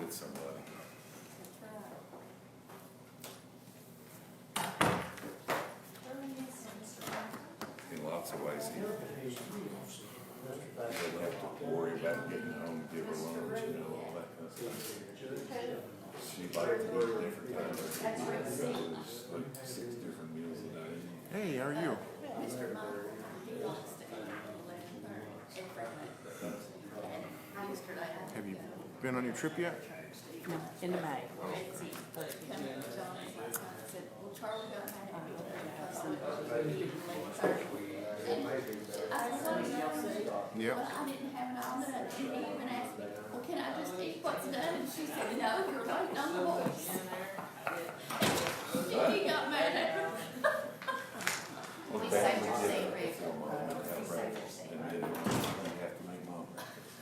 with somebody. In lots of ways, he doesn't have to worry about getting home, give her lunch, you know, all that kind of stuff. She'd like to eat different times, like 6 different meals a day. Hey, how are you? Have you been on your trip yet? No, in the May. Yep. Well, I didn't have it all done, and he even asked me, well, can I just eat what's done? And she said, no, you're waiting on the horse. And he got mad at her. We saved your seat, Rick. And then you have to make mom breakfast.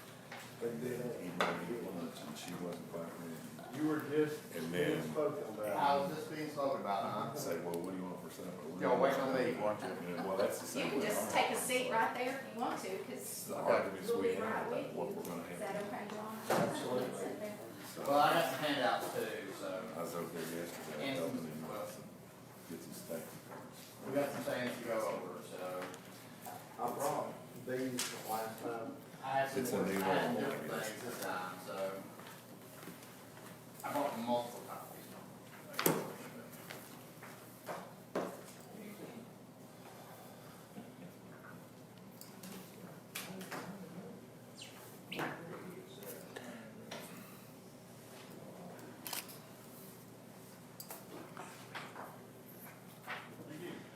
He made me lunch and she wasn't quite ready. You were just And then spoken about. I was just being spoken about, I'd say, well, what do you want for supper? Y'all waiting on me, weren't you? Yeah, well, that's the You same can way. just take a seat right there if you want to, because I got to be we'll be sweet right with about what you. we're gonna Is have. that okay, John? Absolutely. Sit there. Well, I got some handouts too, so I was over there yesterday, And helping some- him get some steak. we got some things to go over, so. I brought these from last time. I had some It's a more, new I had one, different I guess. things this time, so. I bought multiple copies.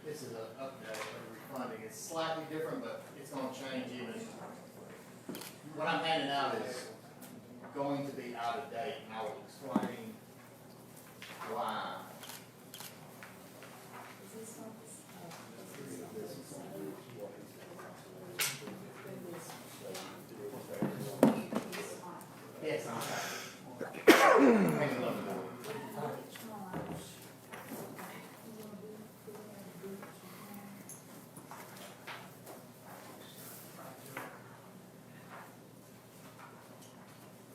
This is an update of refunding. It's slightly different, but it's gonna change even. What I'm handing out is going to be out of date, and I will explain why. Yes, I'm sorry. Hang on.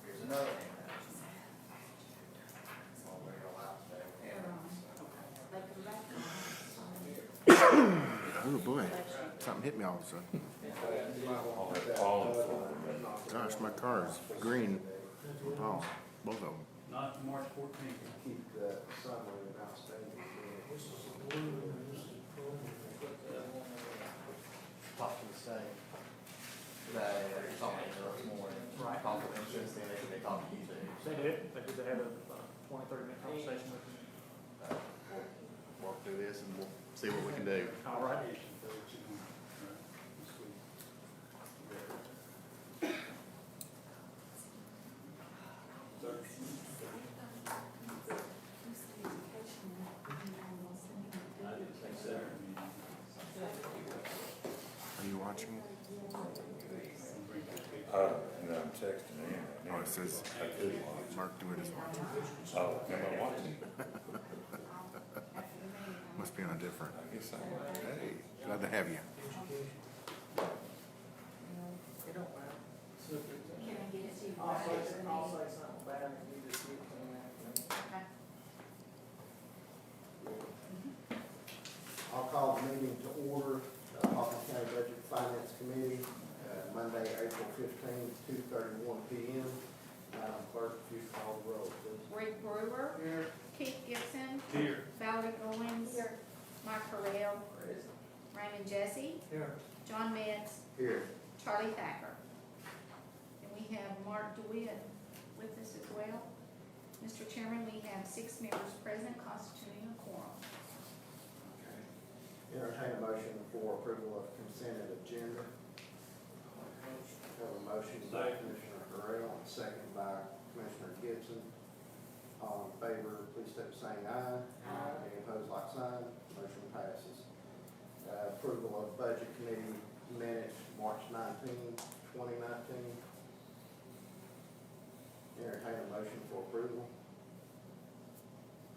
Here's another handout. I'll wear it all out today. Oh boy, something hit me all of a sudden. Gosh, my car is green. Oh, both of them. Not March 14th. Keep the summary of outstanding. Talk to the state. They talked to me this morning. Right. Confidential, then they talked to you too. They did have a 20, 30-minute conversation with me. We'll work through this and we'll see what we can do. All right. Are you watching? No, I'm texting him right now. Oh, it says I could watch. Mark DeWitt is watching. Oh, am I watching? Must be on a different. I guess I'm, hey. Glad to have you. Can I get it to you? I'll say something bad and you just get Okay. I'll call the meeting to order, Hawkins County Budget Finance Committee, Monday, April 15th, 2:31 p.m. Madam Clerk, if you call the roll, please. Rick Brewer. Here. Keith Gibson. Here. Valerie Owens. Mike Farrell. Raymond Jesse. Here. John Metz. Here. Charlie Thacker. And we have Mark DeWitt with us as well. Mr. Chairman, we have 6 members present constituting a quorum. Entertain a motion for approval of consent agenda. Have a motion by Commissioner Farrell, and a second by Commissioner Gibson. All in favor, please state the same aye. Aye. Any opposed, like sign. Motion passes. Approval of Budget Committee minutes, March 19, 2019. Entertain a motion for approval.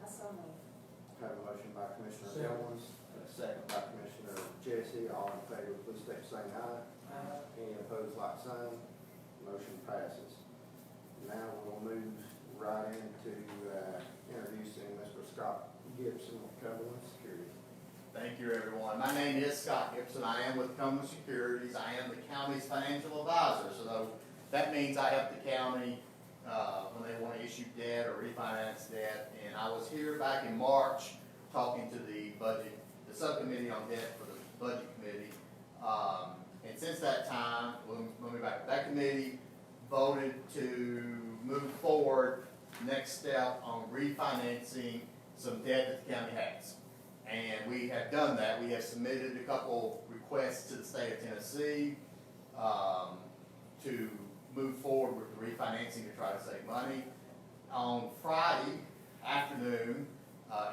Have a motion by Commissioner Owens, and a second by Commissioner Jesse. All in favor, please state the same aye. Any opposed, like sign. Motion passes. Now we'll move right into, introducing Mr. Scott Gibson with Cumberland Security. Thank you, everyone. My name is Scott Gibson. I am with Cumberland Securities. I am the county's financial advisor. So that means I help the county when they want to issue debt or refinance debt. And I was here back in March talking to the subcommittee on debt for the budget committee. And since that time, when we back, that committee voted to move forward, next step on refinancing some debt that the county has. And we have done that. We have submitted a couple requests to the state of Tennessee to move forward with the refinancing to try to save money. On Friday afternoon,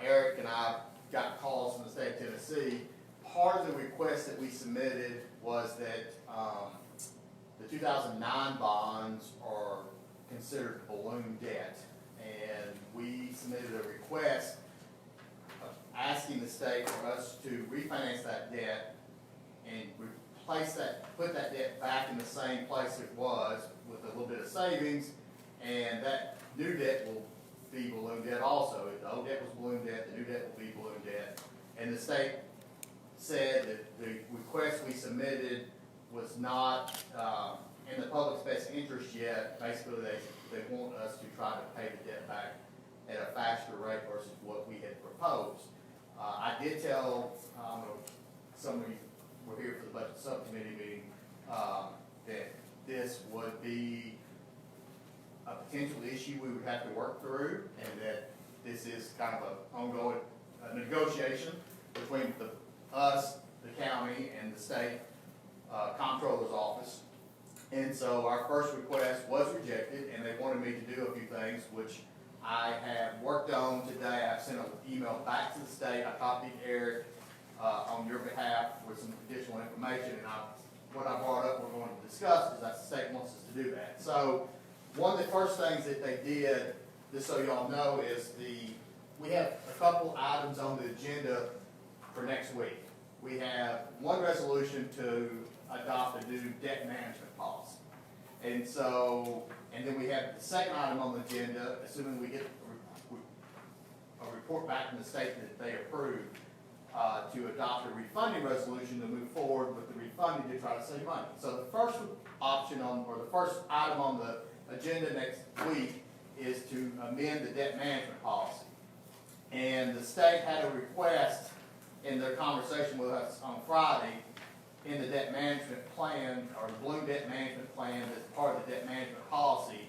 Eric and I got calls from the state of Tennessee. Part of the request that we submitted was that the 2009 bonds are considered balloon debt. And we submitted a request asking the state for us to refinance that debt and replace that, put that debt back in the same place it was with a little bit of savings, and that new debt will be balloon debt also. If the old debt was balloon debt, the new debt will be balloon debt. And the state said that the request we submitted was not in the public's best interest yet. Basically, they want us to try to pay the debt back at a faster rate versus what we had proposed. I did tell, some of you were here for the budget subcommittee meeting, that this would be a potential issue we would have to work through, and that this is kind of an ongoing negotiation between us, the county, and the state comptroller's office. And so our first request was rejected, and they wanted me to do a few things, which I have worked on today. I've sent an email back to the state. I copied Eric on your behalf with some additional information, and what I brought up we're going to discuss is that the state wants us to do that. So one of the first things that they did, just so y'all know, is we have a couple items on the agenda for next week. We have one resolution to adopt a new debt management policy. And so, and then we have the second item on the agenda, assuming we get a report back from the state that they approve, to adopt a refunding resolution to move forward with the refunding to try to save money. So the first option or the first item on the agenda next week is to amend the debt management policy. And the state had a request in their conversation with us on Friday in the debt management plan, or the balloon debt management plan as part of the debt management policy.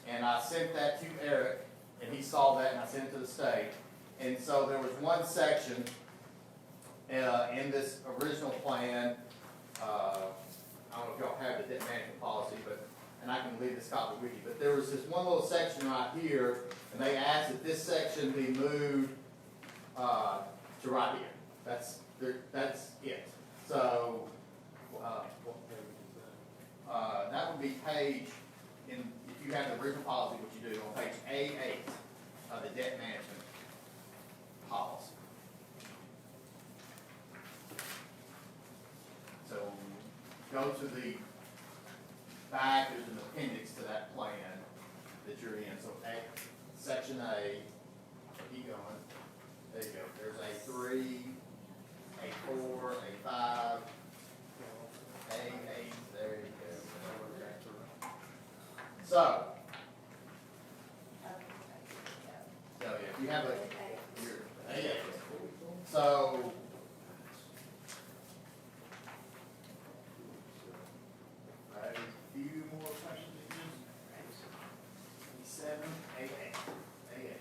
And I sent that to Eric, and he saw that, and I sent it to the state. And so there was one section in this original plan, I don't know if y'all have the debt management policy, and I can leave this copy with you, but there was this one little section right here, and they asked that this section be moved to right here. That's it. So, that would be page, if you have the original policy, what you do, on page A8 of the debt management policy. So, go to the back, there's an appendix to that plan that you're in. So, section A, keep going. There you go. There's A3, A4, A5, A8, there you go. So, yeah, if you have your A8. So, I have a few more questions. A7, A8, A8.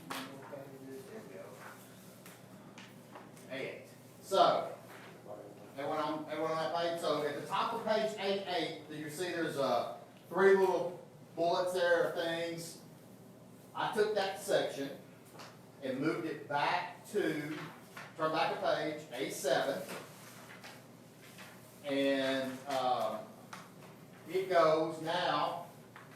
There we go. A8. So, everyone on that page? So at the top of page 8, you see there's 3 little bullets there of things. I took that section and moved it back to, turn back a page, A7. And it goes now,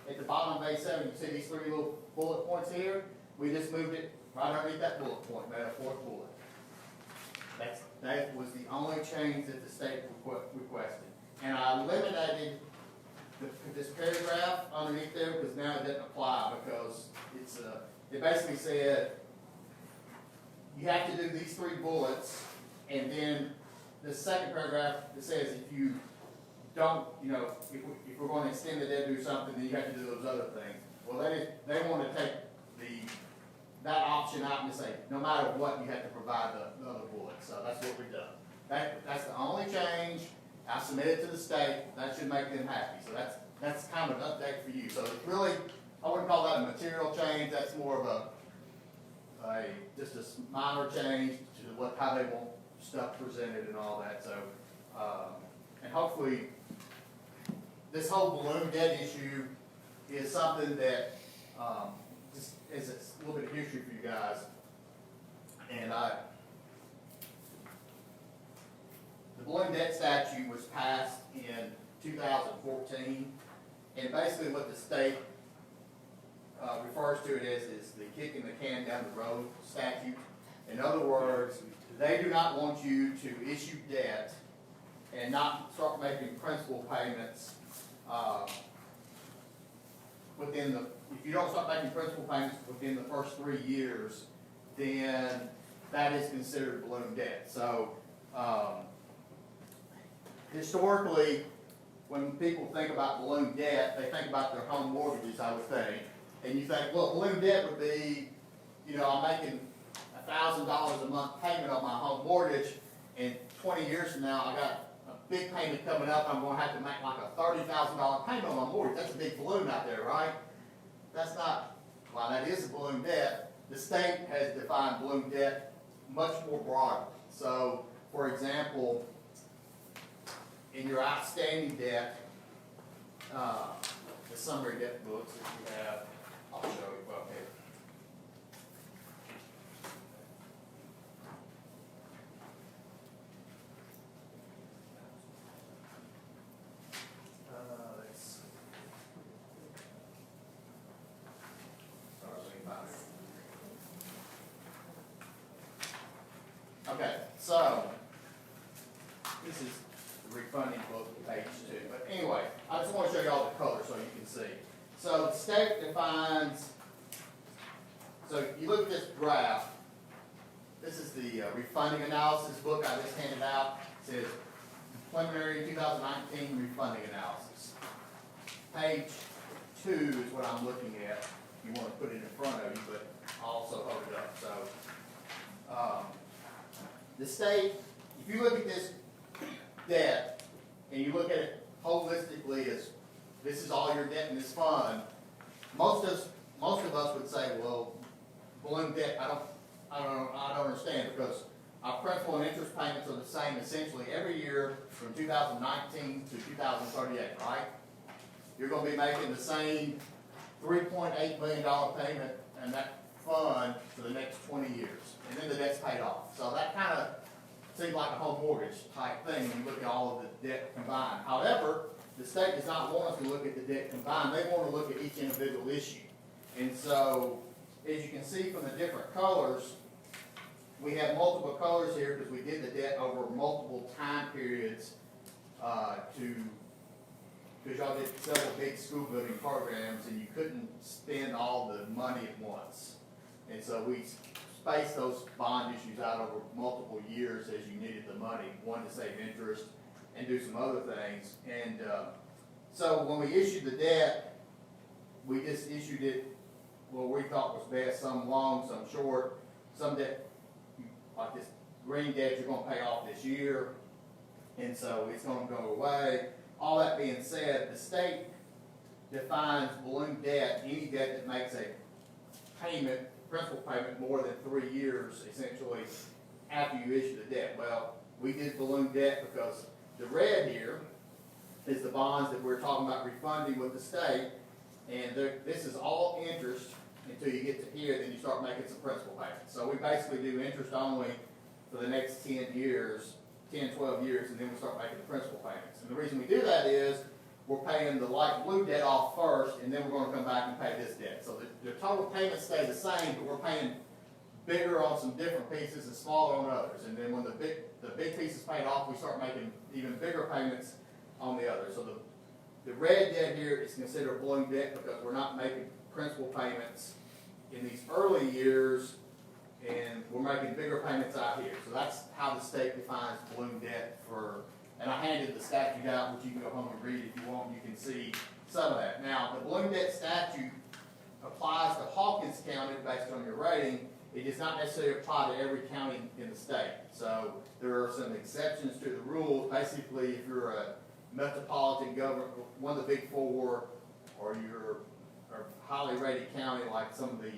at the bottom of A7, you see these 3 little bullet points here? We just moved it right underneath that bullet point, made a 4th bullet. That was the only change that the state requested. And I eliminated this paragraph underneath there, because now it doesn't apply, because it's, it basically said, you have to do these 3 bullets, and then the second paragraph, it says if you don't, you know, if we're going to extend the debt or do something, then you have to do those other things. Well, they want to take that option out and say, no matter what, you have to provide the other bullet. So that's what we've done. That's the only change. I submitted to the state. That should make them happy. So that's kind of an update for you. So it's really, I wouldn't call that a material change. That's more of just a minor change to how they want stuff presented and all that. So, and hopefully, this whole balloon debt issue is something that just is a little bit of history for you guys. And the balloon debt statute was passed in 2014, and basically what the state refers to it as is the kicking the can down the road statute. In other words, they do not want you to issue debt and not start making principal payments if you don't start making principal payments within the first 3 years, then that is considered balloon debt. So historically, when people think about balloon debt, they think about their home mortgages, I would think. And you think, well, balloon debt would be, you know, I'm making $1,000 a month payment on my home mortgage, and 20 years from now, I got a big payment coming up, I'm going to have to make like a $30,000 payment on my mortgage. That's a big balloon out there, right? That's not, while that is a balloon debt, the state has defined balloon debt much more broadly. So, for example, in your outstanding debt, the summary debt books that you have, I'll show you up here. Let's see. Sorry, let me find it. Okay, so this is the refunding book, page 2. But anyway, I just want to show you all the colors so you can see. So the state defines, so you look at this graph, this is the refunding analysis book I just handed out. It says preliminary 2019 refunding analysis. Page 2 is what I'm looking at. You want to put it in front of you, but I'll also hold it up. So the state, if you look at this debt and you look at it holistically as this is all your debt in this fund, most of us would say, well, balloon debt, I don't understand, because our principal and interest payments are the same essentially every year from 2019 to 2038, right? You're going to be making the same $3.8 million payment in that fund for the next 20 years, and then the debt's paid off. So that kind of seems like a home mortgage type thing when you look at all of the debt combined. However, the state does not want us to look at the debt combined. They want to look at each individual issue. And so, as you can see from the different colors, we have multiple colors here because we did the debt over multiple time periods because y'all did several big school building programs and you couldn't spend all the money at once. And so we spaced those bond issues out over multiple years as you needed the money, one to save interest and do some other things. And so when we issued the debt, we just issued it what we thought was best, some long, some short, some debt, like this green debt you're going to pay off this year, and so it's going to go away. All that being said, the state defines balloon debt, any debt that makes a payment, principal payment more than 3 years, essentially, after you issue the debt. Well, we did balloon debt because the red here is the bonds that we're talking about refunding with the state, and this is all interest until you get to here, then you start making some principal payments. So we basically do interest only for the next 10 years, 10, 12 years, and then we start making the principal payments. And the reason we do that is we're paying the light blue debt off first, and then we're going to come back and pay this debt. So the total payments stay the same, but we're paying bigger on some different pieces and smaller on others. And then when the big piece is paid off, we start making even bigger payments on the others. So the red debt here is considered balloon debt because we're not making principal payments in these early years, and we're making bigger payments out here. So that's how the state defines balloon debt for, and I handed the statute out, which you can go home and read if you want. You can see some of that. Now, the balloon debt statute applies to Hawkins County based on your rating. It does not necessarily apply to every county in the state. So there are some exceptions to the rules. Basically, if you're a metropolitan government, one of the big four, or you're a highly rated county like some of the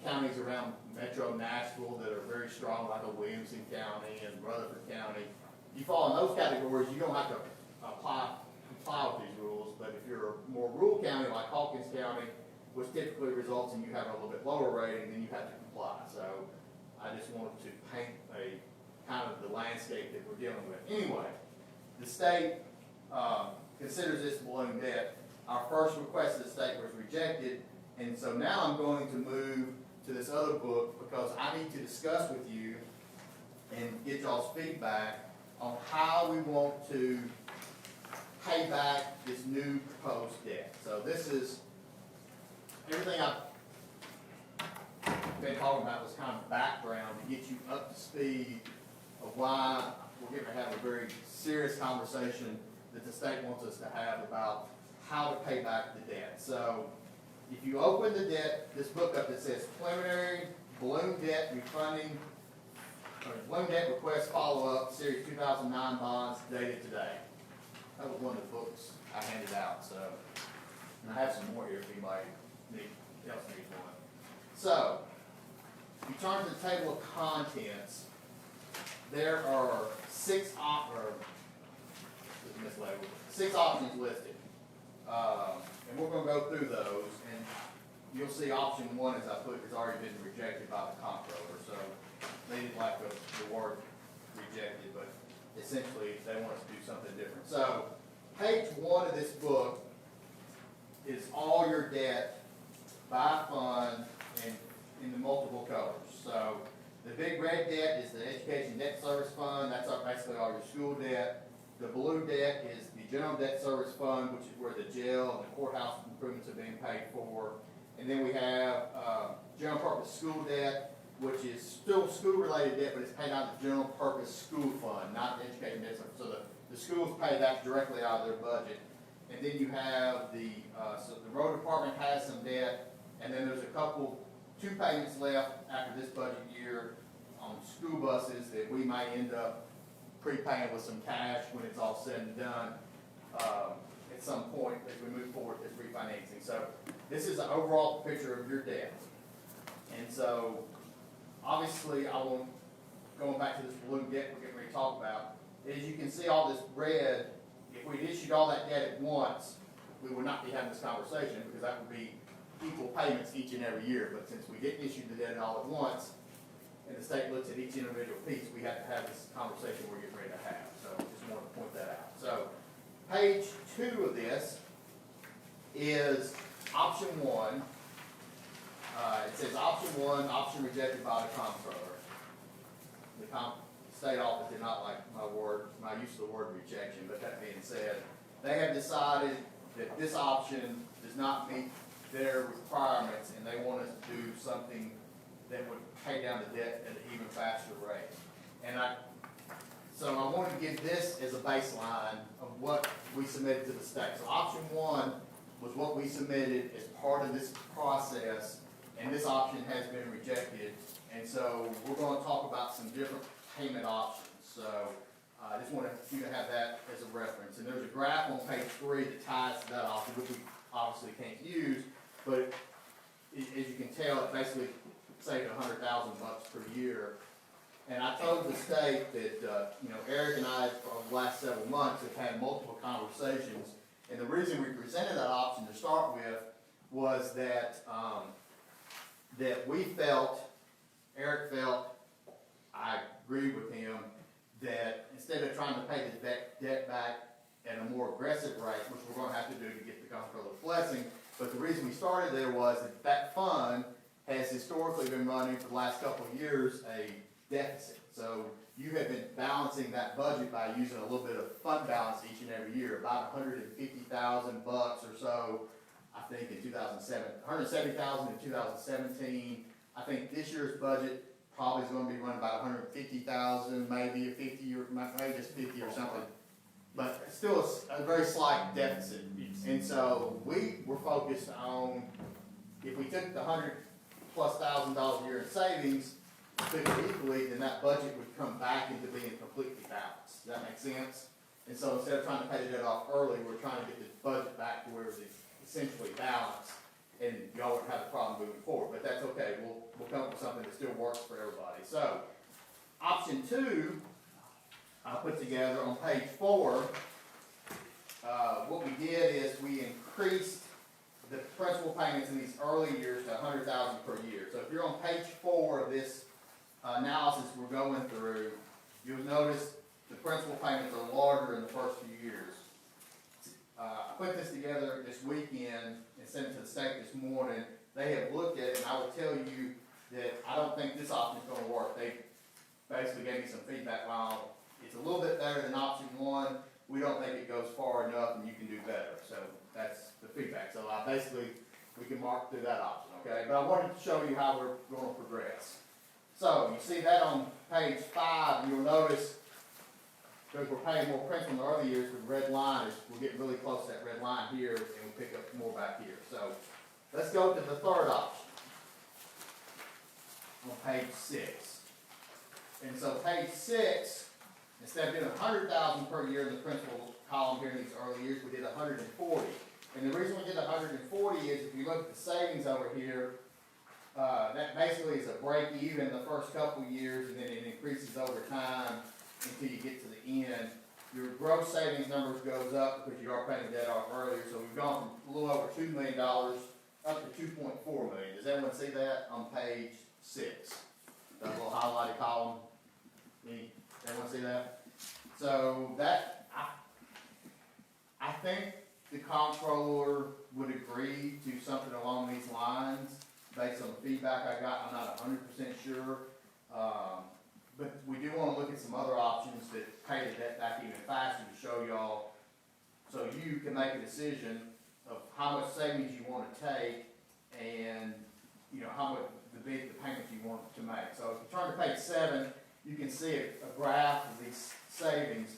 counties around Metro Nashville that are very strong, like a Williamson County and Rutherford County, you fall in those categories, you don't have to comply with these rules. But if you're a more rural county like Hawkins County, which typically results in you having a little bit lower rating, then you have to comply. So I just wanted to paint a kind of the landscape that we're dealing with. Anyway, the state considers this balloon debt. Our first request to the state was rejected, and so now I'm going to move to this other book because I need to discuss with you and get y'all's feedback on how we want to pay back this new proposed debt. So this is everything I've been talking about was kind of background to get you up to speed of why we're going to have a very serious conversation that the state wants us to have about how to pay back the debt. So if you open the debt, this book up that says preliminary balloon debt refunding, or balloon debt request follow-up, series 2009 bonds dated today. That was one of the books I handed out, so, and I have some more here if anybody else needs one. So, if you turn to the table of contents, there are six options listed. And we're going to go through those, and you'll see option one, as I put, has already been rejected by the comptroller, so they didn't like the word rejected, but essentially they want us to do something different. So, page one of this book is all your debt by fund and in the multiple colors. So, the big red debt is the Education Debt Service Fund. That's basically all your school debt. The blue debt is the General Debt Service Fund, which is where the jail and the courthouse improvements are being paid for. And then we have General Purpose School Debt, which is still school-related debt, but it's paid out of the General Purpose School Fund, not the Education Debt Service. So the schools pay that directly out of their budget. And then you have so the road department has some debt, and then there's two payments left after this budget year on school buses that we may end up prepaying with some cash when it's all said and done at some point as we move forward with this refinancing. So this is an overall picture of your debt. And so obviously going back to this balloon debt we're getting ready to talk about, as you can see all this red, if we'd issued all that debt at once, we would not be having this conversation because that would be equal payments each and every year. But since we didn't issue the debt all at once, and the state looks at each individual piece, we have to have this conversation we're getting ready to have. So just wanted to point that out. So page 2 of this is option 1. It says option 1, option rejected by the comptroller. The state office did not like my use of the word rejection, but that being said, they have decided that this option does not meet their requirements and they want us to do something that would pay down the debt at an even faster rate. And so I wanted to give this as a baseline of what we submitted to the state. So option 1 was what we submitted as part of this process, and this option has been rejected. And so we're going to talk about some different payment options. So I just wanted you to have that as a reference. And there's a graph on page 3 that ties to that option, which we obviously can't use, but as you can tell, it basically saved $100,000 per year. And I told the state that, Eric and I, for the last several months, have had multiple conversations. And the reason we presented that option to start with was that Eric felt, I agreed with him, that instead of trying to pay the debt back at a more aggressive rate, which we're going to have to do to get the comptroller's blessing, but the reason we started there was that fund has historically been running for the last couple of years a deficit. So you have been balancing that budget by using a little bit of fund balance each and every year, about $150,000 or so, I think in 2007, $170,000 in 2017. I think this year's budget probably is gonna be running about $150,000, maybe a 50 or maybe just 50 or something. But still a very slight deficit. And so we were focused on, if we took the $100,000+ a year in savings, split it equally, then that budget would come back into being completely balanced. Does that make sense? And so instead of trying to pay the debt off early, we're trying to get the budget back to where it's essentially balanced, and y'all won't have a problem moving forward. But that's okay. We'll come up with something that still works for everybody. So, option 2, I put together on page 4. What we did is we increased the principal payments in these early years to $100,000 per year. So if you're on page 4 of this analysis we're going through, you'll notice the principal payments are larger in the first few years. I put this together this weekend and sent it to the state this morning. They have looked at it, and I will tell you that I don't think this option is going to work. They basically gave me some feedback on it's a little bit better than option 1. We don't think it goes far enough, and you can do better. So that's the feedback. So we can mark through that option, okay? But I wanted to show you how we're going to progress. So you see that on page 5, and you'll notice, because we're paying more principal in the early years, the red line is, we're getting really close to that red line here, and we'll pick up more back here. So let's go to the third option on page 6. And so page 6, instead of doing $100,000 per year in the principal column here in these early years, we did $140,000. And the reason we did $140,000 is if you look at the savings over here, that basically is a break even the first couple years, and then it increases over time until you get to the end. Your gross savings numbers goes up because you are paying the debt off earlier. So we've gone from a little over $2 million up to $2.4 million. Does everyone see that on page 6? That little highlighted column. Everyone see that? So that I think the comptroller would agree to something along these lines based on the feedback I got. I'm not 100% sure. But we do want to look at some other options that pay the debt back even faster to show y'all, so you can make a decision of how much savings you want to take and how much the payments you want to make. So if you turn to page 7, you can see a graph of these savings,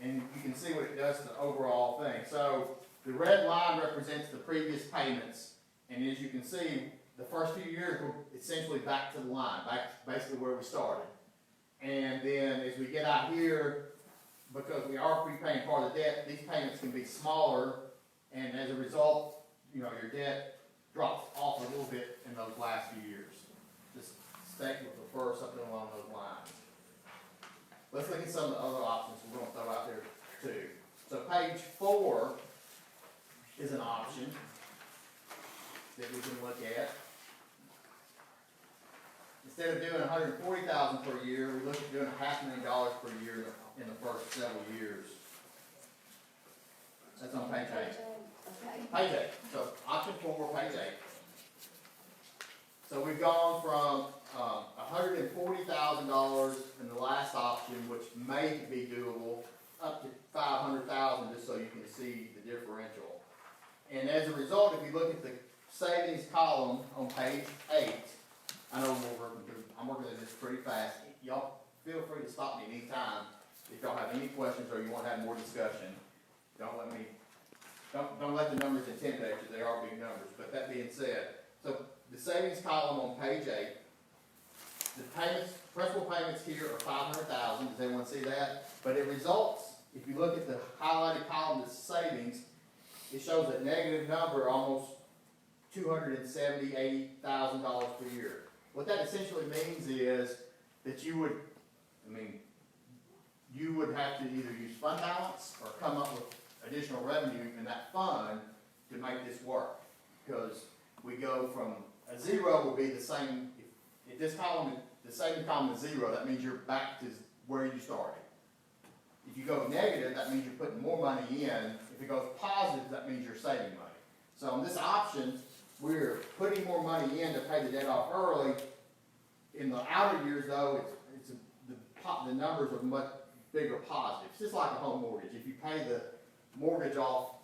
and you can see what it does to the overall thing. So the red line represents the previous payments, and as you can see, the first few years we're essentially back to the line, back basically where we started. And then as we get out here, because we are prepaying part of the debt, these payments can be smaller, and as a result, your debt drops off a little bit in those last few years. This state would prefer something along those lines. Let's look at some of the other options we're going to throw out there too. So page 4 is an option that we can look at. Instead of doing $140,000 per year, we look at doing $500,000 per year in the first several years. That's on page 8. Page 8. So option 4, page 8. So we've gone from $140,000 in the last option, which may be doable, up to $500,000, just so you can see the differential. And as a result, if you look at the savings column on page 8, I know I'm working at this pretty fast. Y'all feel free to stop me anytime if y'all have any questions or you want to have more discussion. Don't let the numbers intimidate you. They are big numbers. But that being said, so the savings column on page 8, the principal payments here are $500,000. Does everyone see that? But it results, if you look at the highlighted column, the savings, it shows a negative number, almost $270,000, $80,000 per year. What that essentially means is that you would have to either use fund balance or come up with additional revenue in that fund to make this work. Because we go from a 0 will be the same, if this column, the saving column is 0, that means you're back to where you started. If you go negative, that means you're putting more money in. If it goes positive, that means you're saving money. So on this option, we're putting more money in to pay the debt off early. In the outer years, though, the the numbers are much bigger positives. It's just like a home mortgage. If you pay the mortgage off,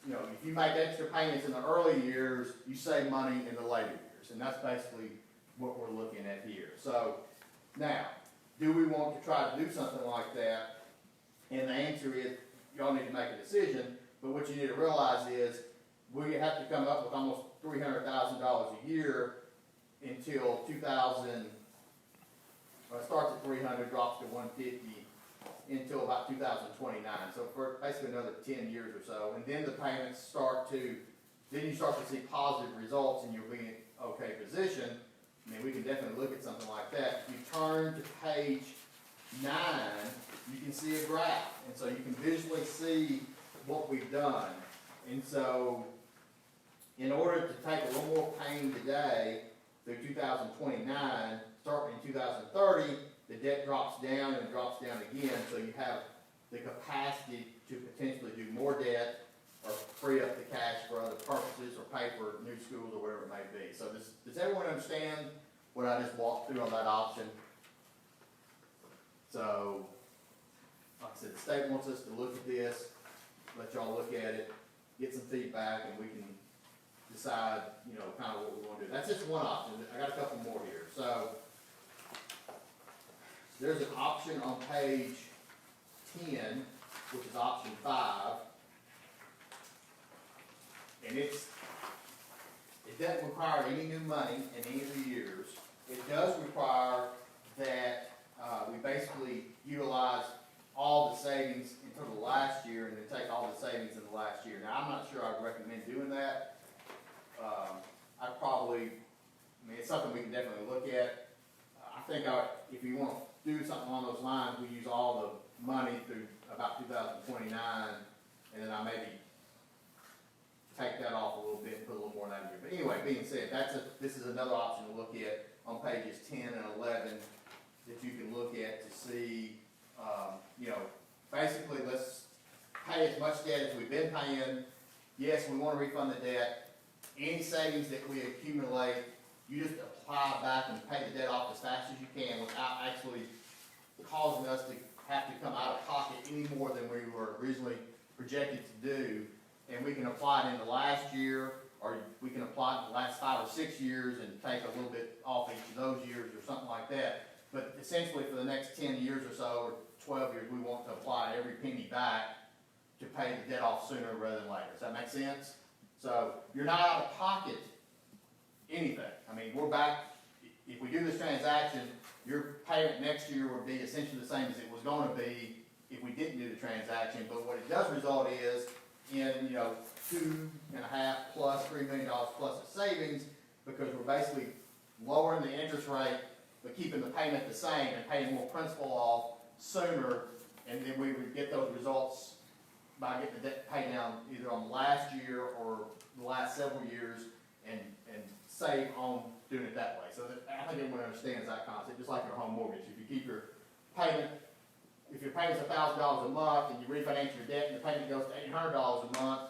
you know, if you make extra payments in the early years, you save money in the later years. And that's basically what we're looking at here. So now, do we want to try to do something like that? And the answer is, y'all need to make a decision. But what you need to realize is, we have to come up with almost $300,000 a year until 2000. Well, it starts at 300, drops to 150 until about 2029. So for basically another 10 years or so, and then the payments start to, then you start to see positive results, and you'll be in okay position. I mean, we can definitely look at something like that. If you turn to page 9, you can see a graph, and so you can visually see what we've done. And so, in order to take a little more pain today through 2029, starting in 2030, the debt drops down and drops down again, so you have the capacity to potentially do more debt or free up the cash for other purposes or pay for new schools or whatever it may be. So does everyone understand what I just walked through on that option? So, like I said, the state wants us to look at this, let y'all look at it, get some feedback, and we can decide, you know, kind of what we want to do. That's just one option. I got a couple more here. So, there's an option on page 10, which is option 5, and it doesn't require any new money in any of the years. It does require that we basically utilize all the savings until the last year, and then take all the savings in the last year. Now, I'm not sure I'd recommend doing that. I'd probably, I mean, it's something we can definitely look at. I think if you want to do something along those lines, we use all the money through about 2029, and then I maybe take that off a little bit and put a little more in that year. But anyway, being said, this is another option to look at on pages 10 and 11 that you can look at to see, you know, basically let's pay as much debt as we've been paying. Yes, we want to refund the debt. Any savings that we accumulate, you just apply back and pay the debt off as fast as you can without actually causing us to have to come out of pocket any more than we were originally projected to do. And we can apply it in the last year, or we can apply it in the last 5 or 6 years and take a little bit off each of those years or something like that. But essentially for the next 10 years or so, or 12 years, we want to apply every penny back to pay the debt off sooner rather than later. Does that make sense? So you're not out of pocket anything. I mean, we're back, if we do this transaction, your payment next year would be essentially the same as it was going to be if we didn't do the transaction. But what it does result is in, you know, $2.5 plus $3 million plus of savings, because we're basically lowering the interest rate but keeping the payment the same and paying more principal off sooner, and then we would get those results by getting the debt paid down either on the last year or the last several years, and save on doing it that way. So I think everyone understands that concept, just like your home mortgage. If you keep your payment, if your payment's $1,000 a month and you refinance your debt and the payment goes to $800 a month,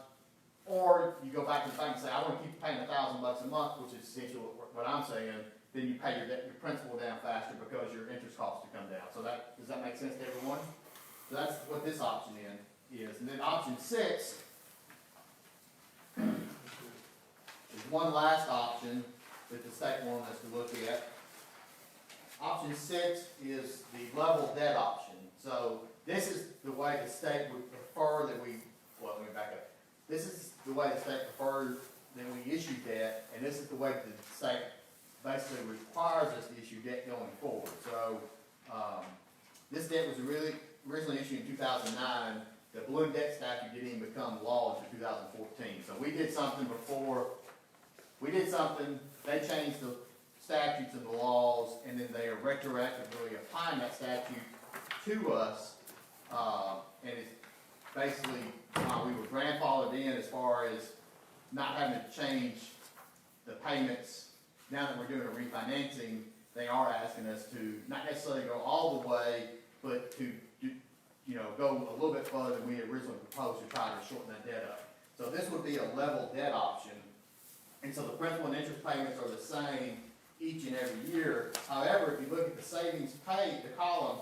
or you go back to the bank and say, I want to keep paying $1,000 a month, which is essentially what I'm saying, then you pay your debt, your principal down faster because your interest costs to come down. So does that make sense to everyone? So that's what this option is. And then option 6 is one last option that the state wanted us to look at. Option 6 is the level debt option. So this is the way the state would prefer that we, well, let me back up. This is the way the state prefers that we issue debt, and this is the way the state basically requires us to issue debt going forward. So this debt was originally issued in 2009. The balloon debt statute didn't even become law until 2014. So we did something before. We did something. They changed the statutes and the laws, and then they are retroactively applying that statute to us. And it's basically we were grandfathered in as far as not having to change the payments. Now that we're doing a refinancing, they are asking us to not necessarily go all the way, but to go a little bit further than we originally proposed to try to shorten that debt up. So this would be a level debt option. And so the principal and interest payments are the same each and every year. However, if you look at the savings paid, the column,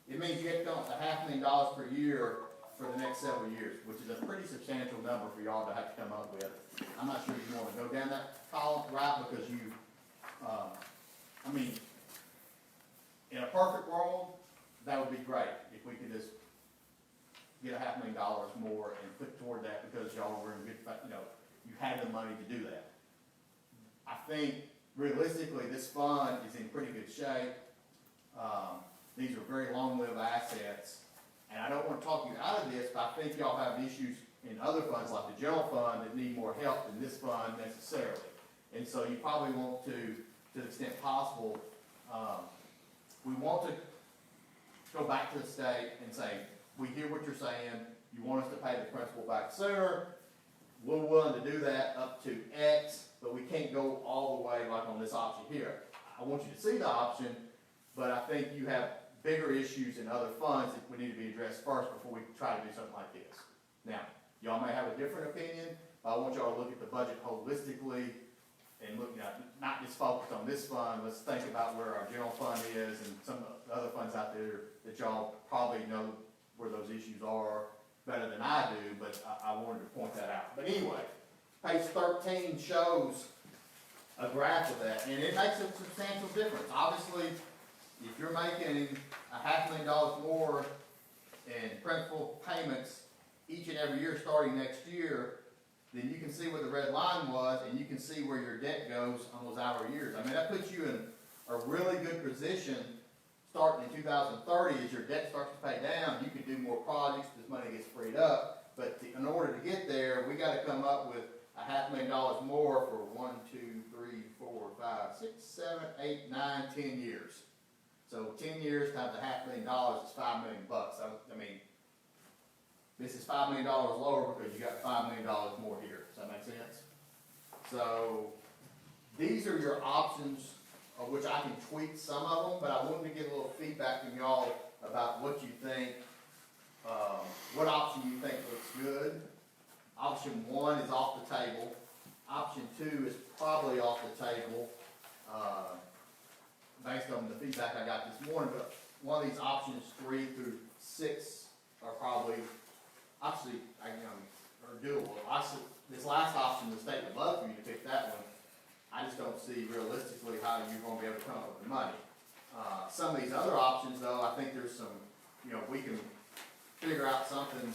it means you have to come up with $500,000 per year for the next several years, which is a pretty substantial number for y'all to have to come up with. I'm not sure you want to go down that column, right, because you, I mean, in a perfect world, that would be great if we could just get $500,000 more and put toward that because y'all were in good, you had the money to do that. I think realistically, this fund is in pretty good shape. These are very long-lived assets, and I don't want to talk you out of this, but I think y'all have issues in other funds like the general fund that need more help than this fund necessarily. And so you probably want to the extent possible, we want to go back to the state and say, we hear what you're saying, you want us to pay the principal back sooner, we're willing to do that up to X, but we can't go all the way like on this option here. I want you to see the option, but I think you have bigger issues in other funds that would need to be addressed first before we try to do something like this. Now, y'all may have a different opinion, but I want y'all to look at the budget holistically and look, not just focused on this fund. Let's think about where our general fund is and some of the other funds out there that y'all probably know where those issues are better than I do, but I wanted to point that out. But anyway, page 13 shows a graph of that, and it makes a substantial difference. Obviously, if you're making $500,000 more in principal payments each and every year starting next year, then you can see where the red line was, and you can see where your debt goes on those outer years. I mean, that puts you in a really good position starting in 2030 as your debt starts to pay down. You can do more projects, this money gets freed up, but in order to get there, we got to come up with $500,000 more for 1, 2, 3, 4, 5, 6, 7, 8, 9, 10 years. So 10 years times $500,000 is $5 million bucks. I mean, this is $5 million lower because you got $5 million more here. Does that make sense? So these are your options, of which I can tweak some of them, but I wanted to get a little feedback from y'all about what you think, what option you think looks good. Option 1 is off the table. Option 2 is probably off the table, based on the feedback I got this morning, but one of these options 3 through 6 are probably, actually, are doable. This last option, the state would love for you to pick that one. I just don't see realistically how you're going to be able to come up with the money. Some of these other options, though, I think there's some, we can figure out something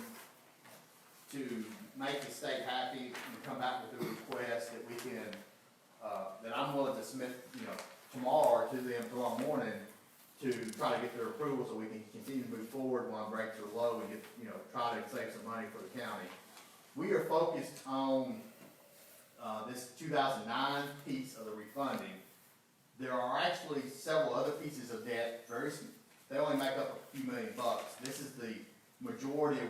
to make the state happy and come back with a request that we can, that I'm willing to submit, tomorrow to them tomorrow morning to try to get their approval so we can continue to move forward while rates are low and get, try to save some money for the county. We are focused on this 2009 piece of the refunding. There are actually several other pieces of debt, they only make up a few million bucks. This is the majority of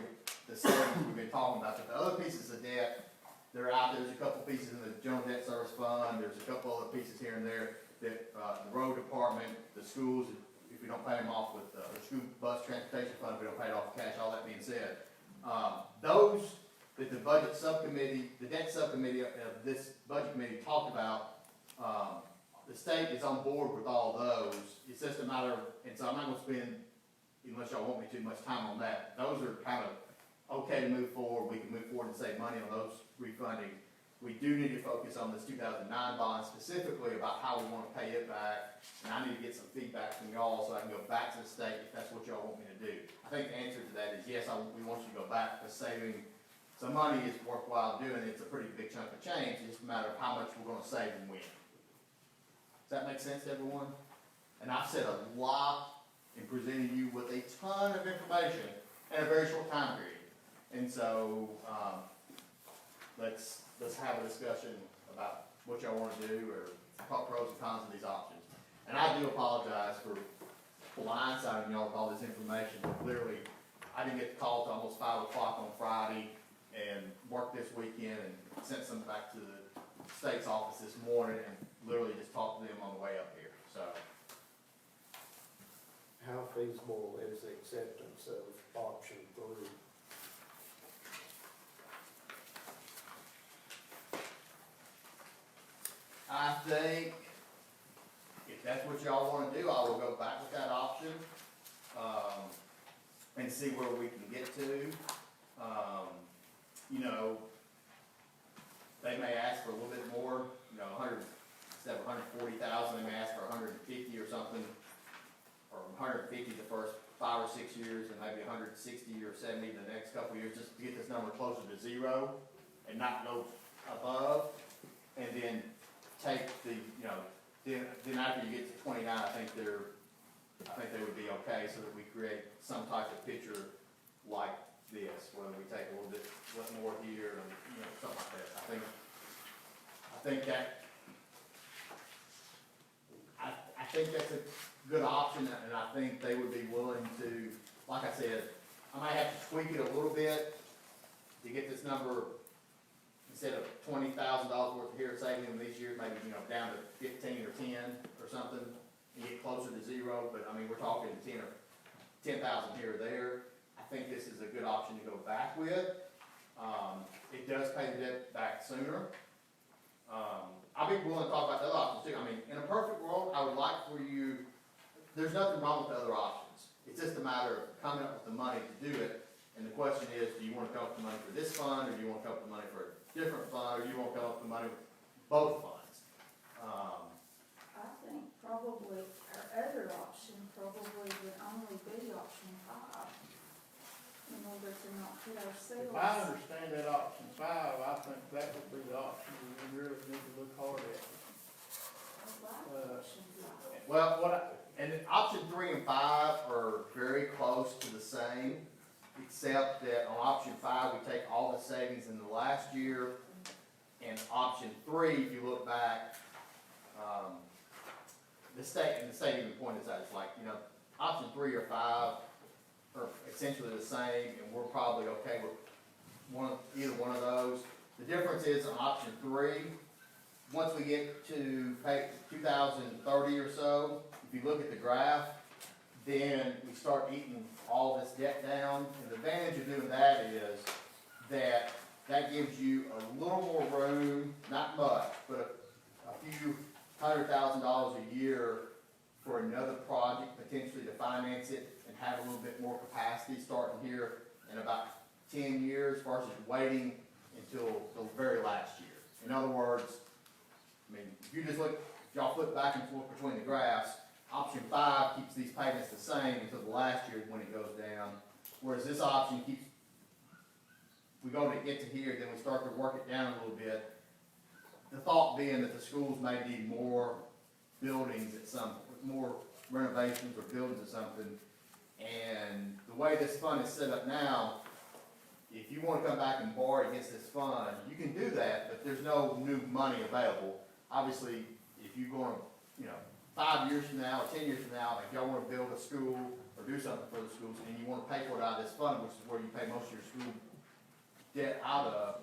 the savings we've been talking about. But the other pieces of debt, they're out there. There's a couple pieces in the General Debt Service Fund. There's a couple other pieces here and there that the road department, the schools, if we don't pay them off with the school bus transportation fund, if we don't pay it off with cash. All that being said, those that the budget subcommittee, the debt subcommittee of this budget committee talked about, the state is on board with all those. It's just a matter of, and so I'm not going to spend, unless y'all want me too much time on that. Those are kind of okay to move forward. We can move forward and save money on those refunding. We do need to focus on this 2009 bond specifically about how we want to pay it back, and I need to get some feedback from y'all so I can go back to the state if that's what y'all want me to do. I think the answer to that is yes, we want you to go back, because saving some money is worthwhile doing. It's a pretty big chunk of change. It's just a matter of how much we're going to save and when. Does that make sense to everyone? And I've said a lot in presenting you with a ton of information in a very short time period. And so let's have a discussion about what y'all want to do or talk pros and cons of these options. And I do apologize for blindsiding y'all with all this information, but clearly I didn't get the call till almost 5 o'clock on Friday and worked this weekend and sent some back to the state's office this morning and literally just talked to them on the way up here. So, How feasible is the acceptance of option 3? I think that's what y'all wanna do, I will go back with that option, and see where we can get to. You know, they may ask for a little bit more, you know, instead of 140,000, they may ask for 150 or something, or 150 the first 5 or 6 years, and maybe 160 or 70 the next couple of years, just to get this number closer to zero, and not go above, and then take the, you know, then after you get to 29, I think they would be okay, so that we create some type of picture like this, where we take a little bit more here, and, you know, something like that. I think that's a good option, and I think they would be willing to, like I said, I might have to tweak it a little bit to get this number, instead of $20,000 worth of here saving in these years, maybe, you know, down to 15 or 10 or something, and get closer to zero, but I mean, we're talking 10,000 here or there. I think this is a good option to go back with. It does pay the debt back sooner. I'll be willing to talk about the other options too. I mean, in a perfect world, I would like for you, there's nothing wrong with the other options. It's just a matter of coming up with the money to do it. And the question is, do you want to come up with the money for this fund, or do you want to come up with the money for a different fund, or do you want to come up with the money with both funds? I think probably our other option probably would only be option 5. In order to not put ourselves. If I understand that option 5, I think that would be the option we really need to look hard at. Option 5. Well, and option 3 and 5 are very close to the same, except that on option 5, we take all the savings in the last year, and option 3, if you look back, the state even pointed this out, it's like, you know, option 3 or 5 are essentially the same, and we're probably okay with either one of those. The difference is on option 3, once we get to 2030 or so, if you look at the graph, then we start eating all this debt down. And the advantage of doing that is that gives you a little more room, not much, but a few $100,000 a year for another project, potentially to finance it and have a little bit more capacity starting here in about 10 years versus waiting until the very last year. In other words, I mean, if you just look, if y'all flip back and forth between the graphs, option 5 keeps these payments the same until the last year when it goes down, whereas this option keeps, we go to get to here, then we start to work it down a little bit. The thought being that the schools may need more buildings at some, more renovations or buildings or something. And the way this fund is set up now, if you want to come back and borrow against this fund, you can do that, but there's no new money available. Obviously, if you're going to, you know, 5 years from now or 10 years from now, if y'all want to build a school or do something for the schools and you want to pay for it out of this fund, which is where you pay most of your school debt out of,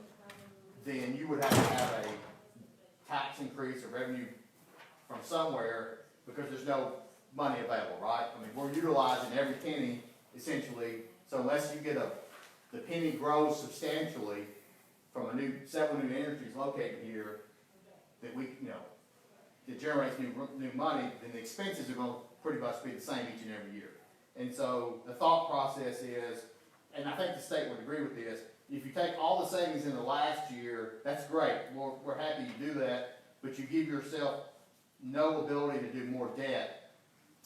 then you would have to have a tax increase or revenue from somewhere because there's no money available, right? I mean, we're utilizing every penny essentially, so unless you get the penny grows substantially from several new industries located here that we, you know, that generates new money, then the expenses are going to pretty much be the same each and every year. And so the thought process is, and I think the state would agree with this, if you take all the savings in the last year, that's great. We're happy you do that, but you give yourself no ability to do more debt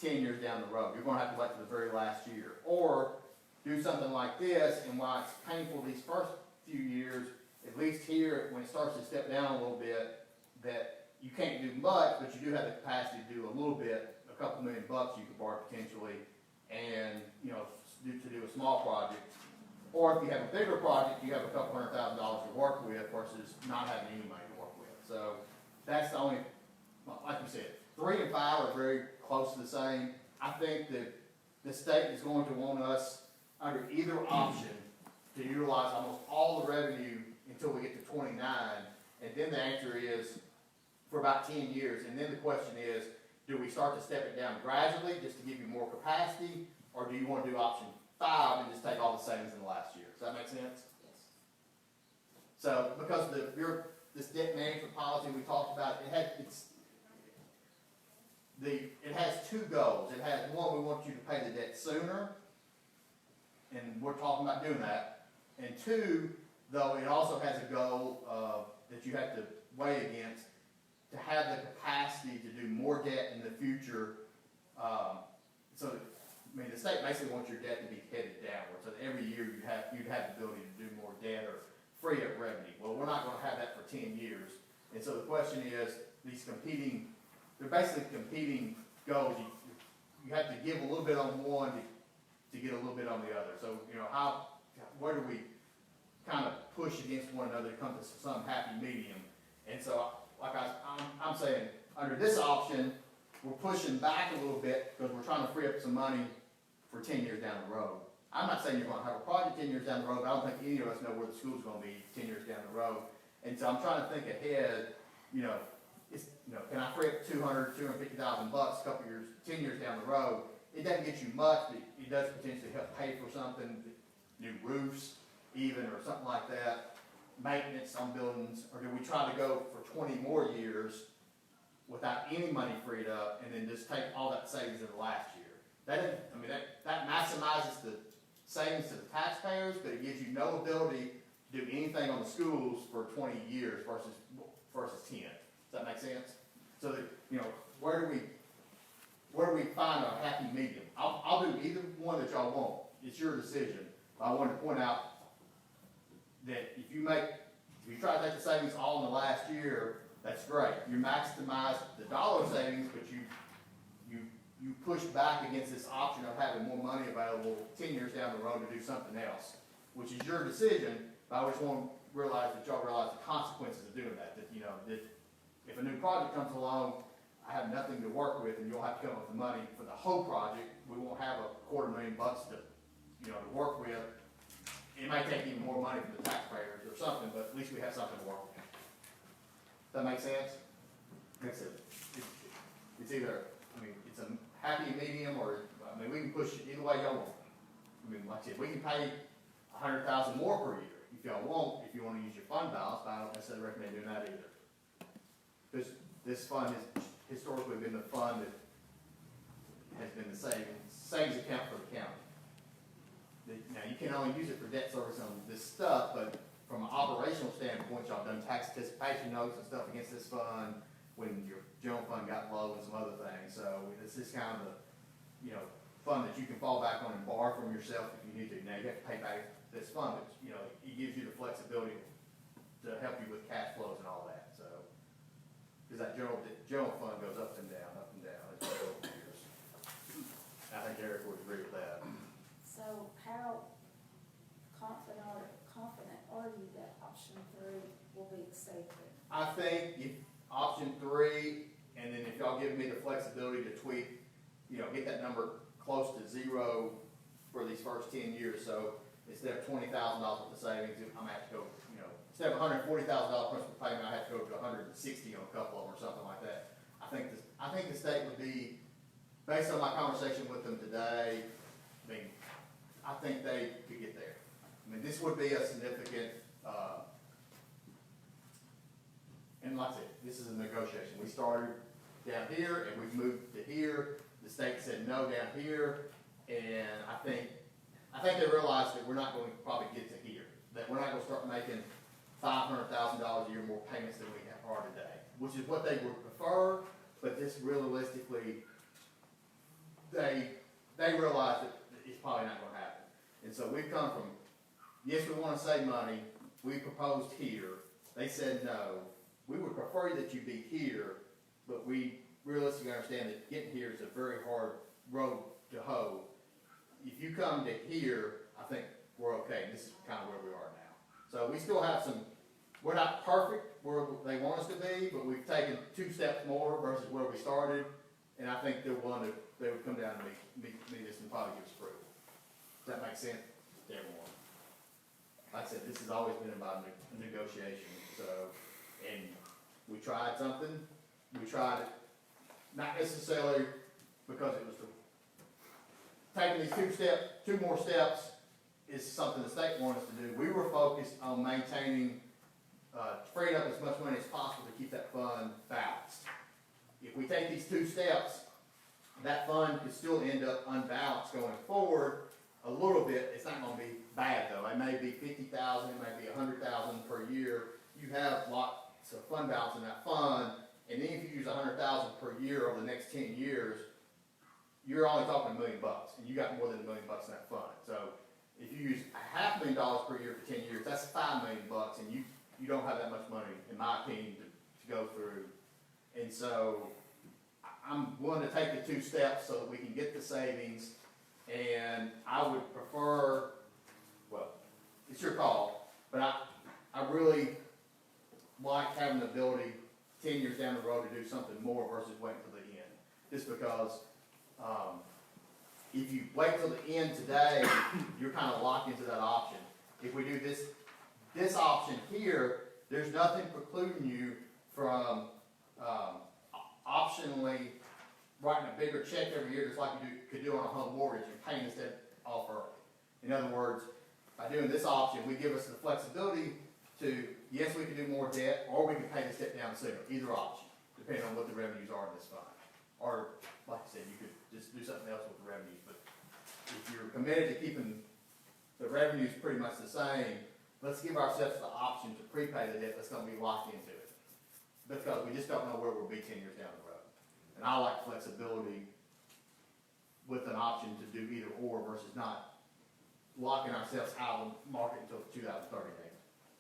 10 years down the road. You're going to have to wait to the very last year. Or do something like this, and while it's painful these first few years, at least here, when it starts to step down a little bit, that you can't do much, but you do have the capacity to do a little bit, a couple $1 million you could borrow potentially, and, you know, to do a small project. Or if you have a bigger project, you have a couple $100,000 to work with versus not having any money to work with. So that's the only, like you said, 3 and 5 are very close to the same. I think that the state is going to want us under either option to utilize almost all the revenue until we get to 29, and then the answer is for about 10 years, and then the question is, do we start to step it down gradually just to give you more capacity, or do you want to do option 5 and just take all the savings in the last year? Does that make sense? Yes. So, because this debt management policy we talked about, it has two goals. It has, one, we want you to pay the debt sooner, and we're talking about doing that. And two, though, it also has a goal that you have to weigh against, to have the capacity to do more debt in the future. So, I mean, the state basically wants your debt to be headed downward, so that every year you'd have the ability to do more debt or free up revenue. Well, we're not gonna have that for 10 years. And so the question is, they're basically competing goals. You have to give a little bit on one to get a little bit on the other. So, where do we kind of push against one another to come to some happy medium? And so, like I'm saying, under this option, we're pushing back a little bit because we're trying to free up some money for 10 years down the road. I'm not saying you're going to have a project 10 years down the road, but I don't think any of us know where the school's going to be 10 years down the road. And so I'm trying to think ahead, can I free up $250,000 a couple years, 10 years down the road? It doesn't get you much, but it does potentially help pay for something, new roofs even, or something like that, maintenance on buildings, or do we try to go for 20 more years without any money freed up, and then just take all that savings in the last year? That maximizes the savings to the taxpayers, but it gives you no ability to do anything on the schools for 20 years versus 10. Does that make sense? So that, where do we find a happy medium? I'll do either one that y'all want. It's your decision. But I wanted to point out that if you try to take the savings all in the last year, that's great. You maximize the dollar savings, but you push back against this option of having more money available 10 years down the road to do something else, which is your decision. But I just want to realize that y'all realize the consequences of doing that. That if a new project comes along, I have nothing to work with, and you'll have to come up with the money for the whole project. We won't have $250,000 to work with. It might take even more money from the taxpayers or something, but at least we have something to work with. Does that make sense? That's it. It's either, it's a happy medium, or, we can push it either way y'all want. Like I said, we can pay $100,000 more per year if y'all want, if you want to use your fund balance, but I don't necessarily recommend doing that either. Because this fund has historically been the fund that has been the savings account for the county. Now, you can only use it for debt service on this stuff, but from an operational standpoint, y'all done tax anticipation notes and stuff against this fund when your general fund got low and some other things. So this is kind of the, fund that you can fall back on and borrow from yourself if you need to. Now, you have to pay back this fund, but, it gives you the flexibility to help you with cash flows and all that, so. Because that general fund goes up and down as you go over the years. I think Eric would agree with that. So how confident are you that option 3 will be accepted? I think if option 3, and then if y'all give me the flexibility to tweak, get that number close to 0 for these first 10 years. So instead of $20,000 worth of savings, I'm gonna have to go, instead of $140,000 principal payment, I have to go to $160 on a couple of them or something like that. I think the state would be, based on my conversation with them today, I think they could get there. This would be a significant, and like I said, this is a negotiation. We started down here and we've moved to here. The state said no down here, and I think they realized that we're not going to probably get to here. That we're not going to start making $500,000 a year more payments than we are today, which is what they would prefer. But this realistically, they realize that it's probably not going to happen. And so we've come from, yes, we want to save money. We proposed here. They said no. We would prefer that you be here, but we realistically understand that getting here is a very hard road to hoe. If you come to here, I think we're okay. This is kind of where we are now. So we still have we're not perfect where they want us to be, but we've taken 2 steps more versus where we started. And I think they would come down and meet us and probably give us approval. Does that make sense to everyone? Like I said, this has always been about negotiation. So, and we tried something. We tried it, not necessarily because it was taking these 2 more steps is something the state wanted us to do. We were focused on maintaining, freeing up as much money as possible to keep that fund balanced. If we take these 2 steps, that fund could still end up unbalanced going forward a little bit. It's not gonna be bad though. It may be 50,000, it may be 100,000 per year. You have lots of fund balance in that fund, and then if you use 100,000 per year over the next 10 years, you're only talking $1 million, and you got more than $1 million in that fund. So if you use $500,000 per year for 10 years, that's $5 million, and you don't have that much money, in my opinion, to go through. And so I'm willing to take the 2 steps so that we can get the savings, and I would prefer, well, it's your call, but I really like having the ability 10 years down the road to do something more versus waiting till the end. Just because if you wait till the end today, you're kind of locked into that option. If we do this option here, there's nothing precluding you from optionally writing a bigger check every year, just like you could do on a home mortgage and paying this debt off early. In other words, by doing this option, we give us the flexibility to, yes, we can do more debt, or we can pay this debt down sooner, either option, depending on what the revenues are in this fund. Or, like I said, you could just do something else with the revenues, but if you're committed to keeping the revenues pretty much the same, let's give ourselves the option to prepay the debt that's gonna be locked into it. Because we just don't know where we'll be 10 years down the road. And I like flexibility with an option to do either or versus not locking ourselves out of the market until 2038,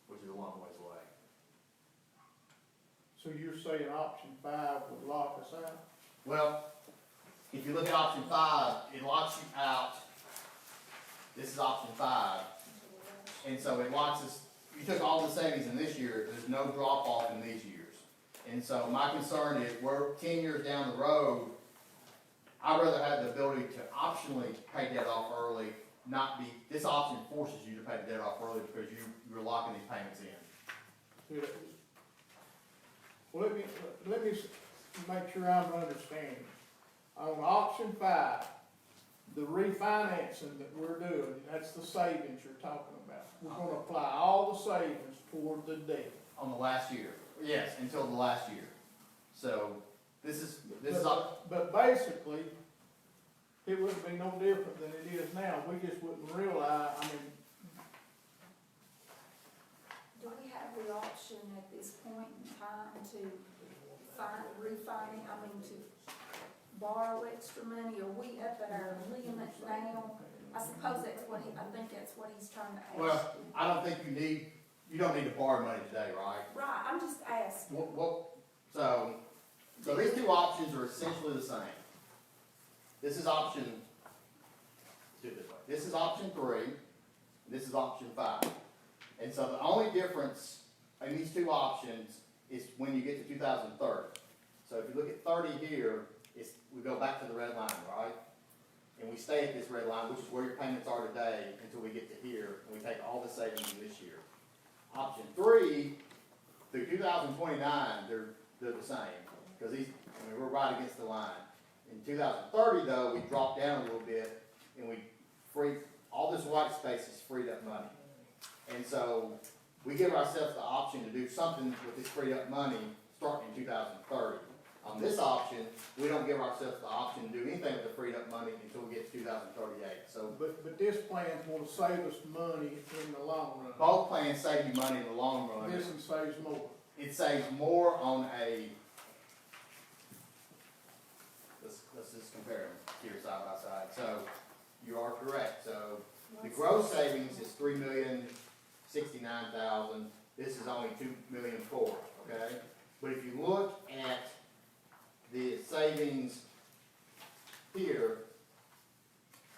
which is a long ways away. So you're saying option 5 would lock us out? Well, if you look at option 5, it locks you out. This is option 5. And so it locks us, you took all the savings in this year, there's no drop off in these years. And so my concern is we're 10 years down the road, I'd rather have the ability to optionally pay debt off early, not be, this option forces you to pay the debt off early because you're locking these payments in. Well, let me make sure I'm understanding. On option 5, the refinancing that we're doing, that's the savings you're talking about. We're gonna apply all the savings toward the debt. On the last year, yes, until the last year. So this is But basically, it wouldn't be no different than it is now. We just wouldn't realize, I mean, Do we have the option at this point in time to to borrow extra money? Are we up at our limit now? I suppose that's what I think that's what he's trying to ask. well, I don't think you don't need to borrow money today, right? Right, I'm just asking. So these 2 options are essentially the same. This is option, let's do it this way. This is option 3, this is option 5. And so the only difference in these 2 options is when you get to 2030. So if you look at 30 here, we go back to the red line, right? And we stay at this red line, which is where your payments are today until we get to here, and we take all the savings in this year. Option 3, through 2029, they're the same, because we're right against the line. In 2030, though, we drop down a little bit, and we free, all this white space is freed up money. And so, we give ourselves the option to do something with this freed up money starting in 2030. On this option, we don't give ourselves the option to do anything with the freed up money until we get to 2038. So, but this plan's gonna save us money in the long run. both plans save you money in the long run. This one saves more. It saves more on a, let's just compare them here side by side. So, you are correct. So, the gross savings is $3,069,000. This is only $2,004,000, okay? But if you look at the savings here,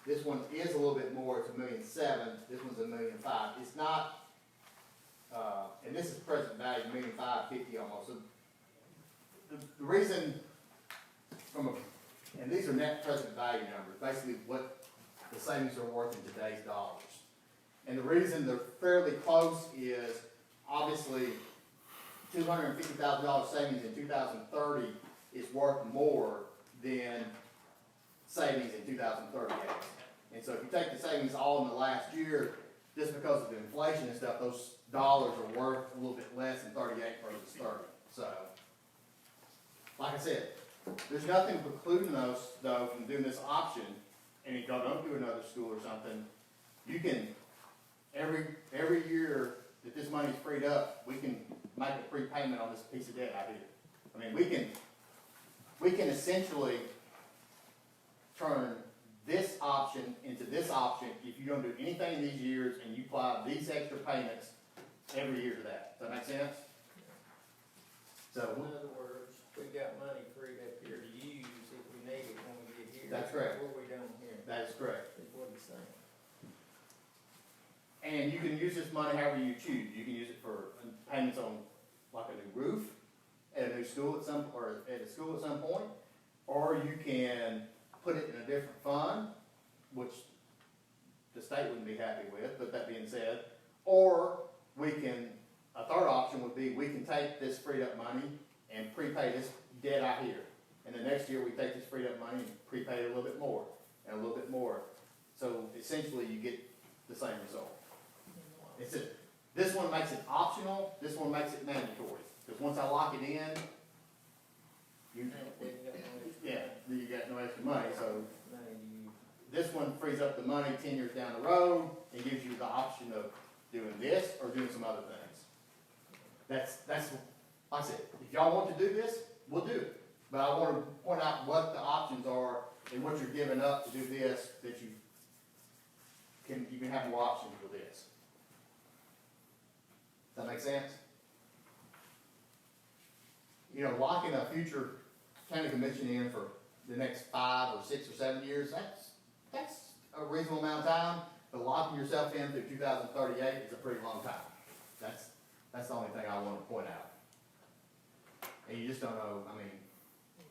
this one is a little bit more, it's $1,007,000, this one's $1,005,000. It's not, and this is present value, $1,550,000 almost. So the reason and these are net present value numbers, basically what the savings are worth in today's dollars. And the reason they're fairly close is, obviously, $250,000 savings in 2030 is worth more than savings in 2038. And so if you take the savings all in the last year, just because of the inflation and stuff, those dollars are worth a little bit less in 38 versus 30. So, like I said, There's nothing precluding us, though, from doing this option, and if y'all don't do another school or something, you can, every year that this money's freed up, we can make a prepayment on this piece of debt out here. I mean, we can essentially turn this option into this option if you don't do anything in these years and you apply these extra payments every year to that. Does that make sense? So, In other words, we got money freed up here to use if we need it when we get here. That's correct. What we don't here, that is correct. is what he's saying. And you can use this money however you choose. You can use it for payments on like a new roof at a new school at some, or at a school at some point, or you can put it in a different fund, which the state wouldn't be happy with, but that being said, or we can, a third option would be we can take this freed up money and prepay this debt out here. And the next year we take this freed up money and prepay it a little bit more and a little bit more. So essentially you get the same result. It's a, this one makes it optional, this one makes it mandatory. Because once I lock it in, you, yeah, you got no extra money, so this one frees up the money 10 years down the road and gives you the option of doing this or doing some other things. That's like I said, if y'all want to do this, we'll do it. But I want to point out what the options are and what you're giving up to do this, that you can have more options with this. Does that make sense? You know, locking a future county commission in for the next 5 or 6 or 7 years, that's a reasonable amount of time, but locking yourself in through 2038 is a pretty long time. That's the only thing I want to point out. And you just don't know, I mean,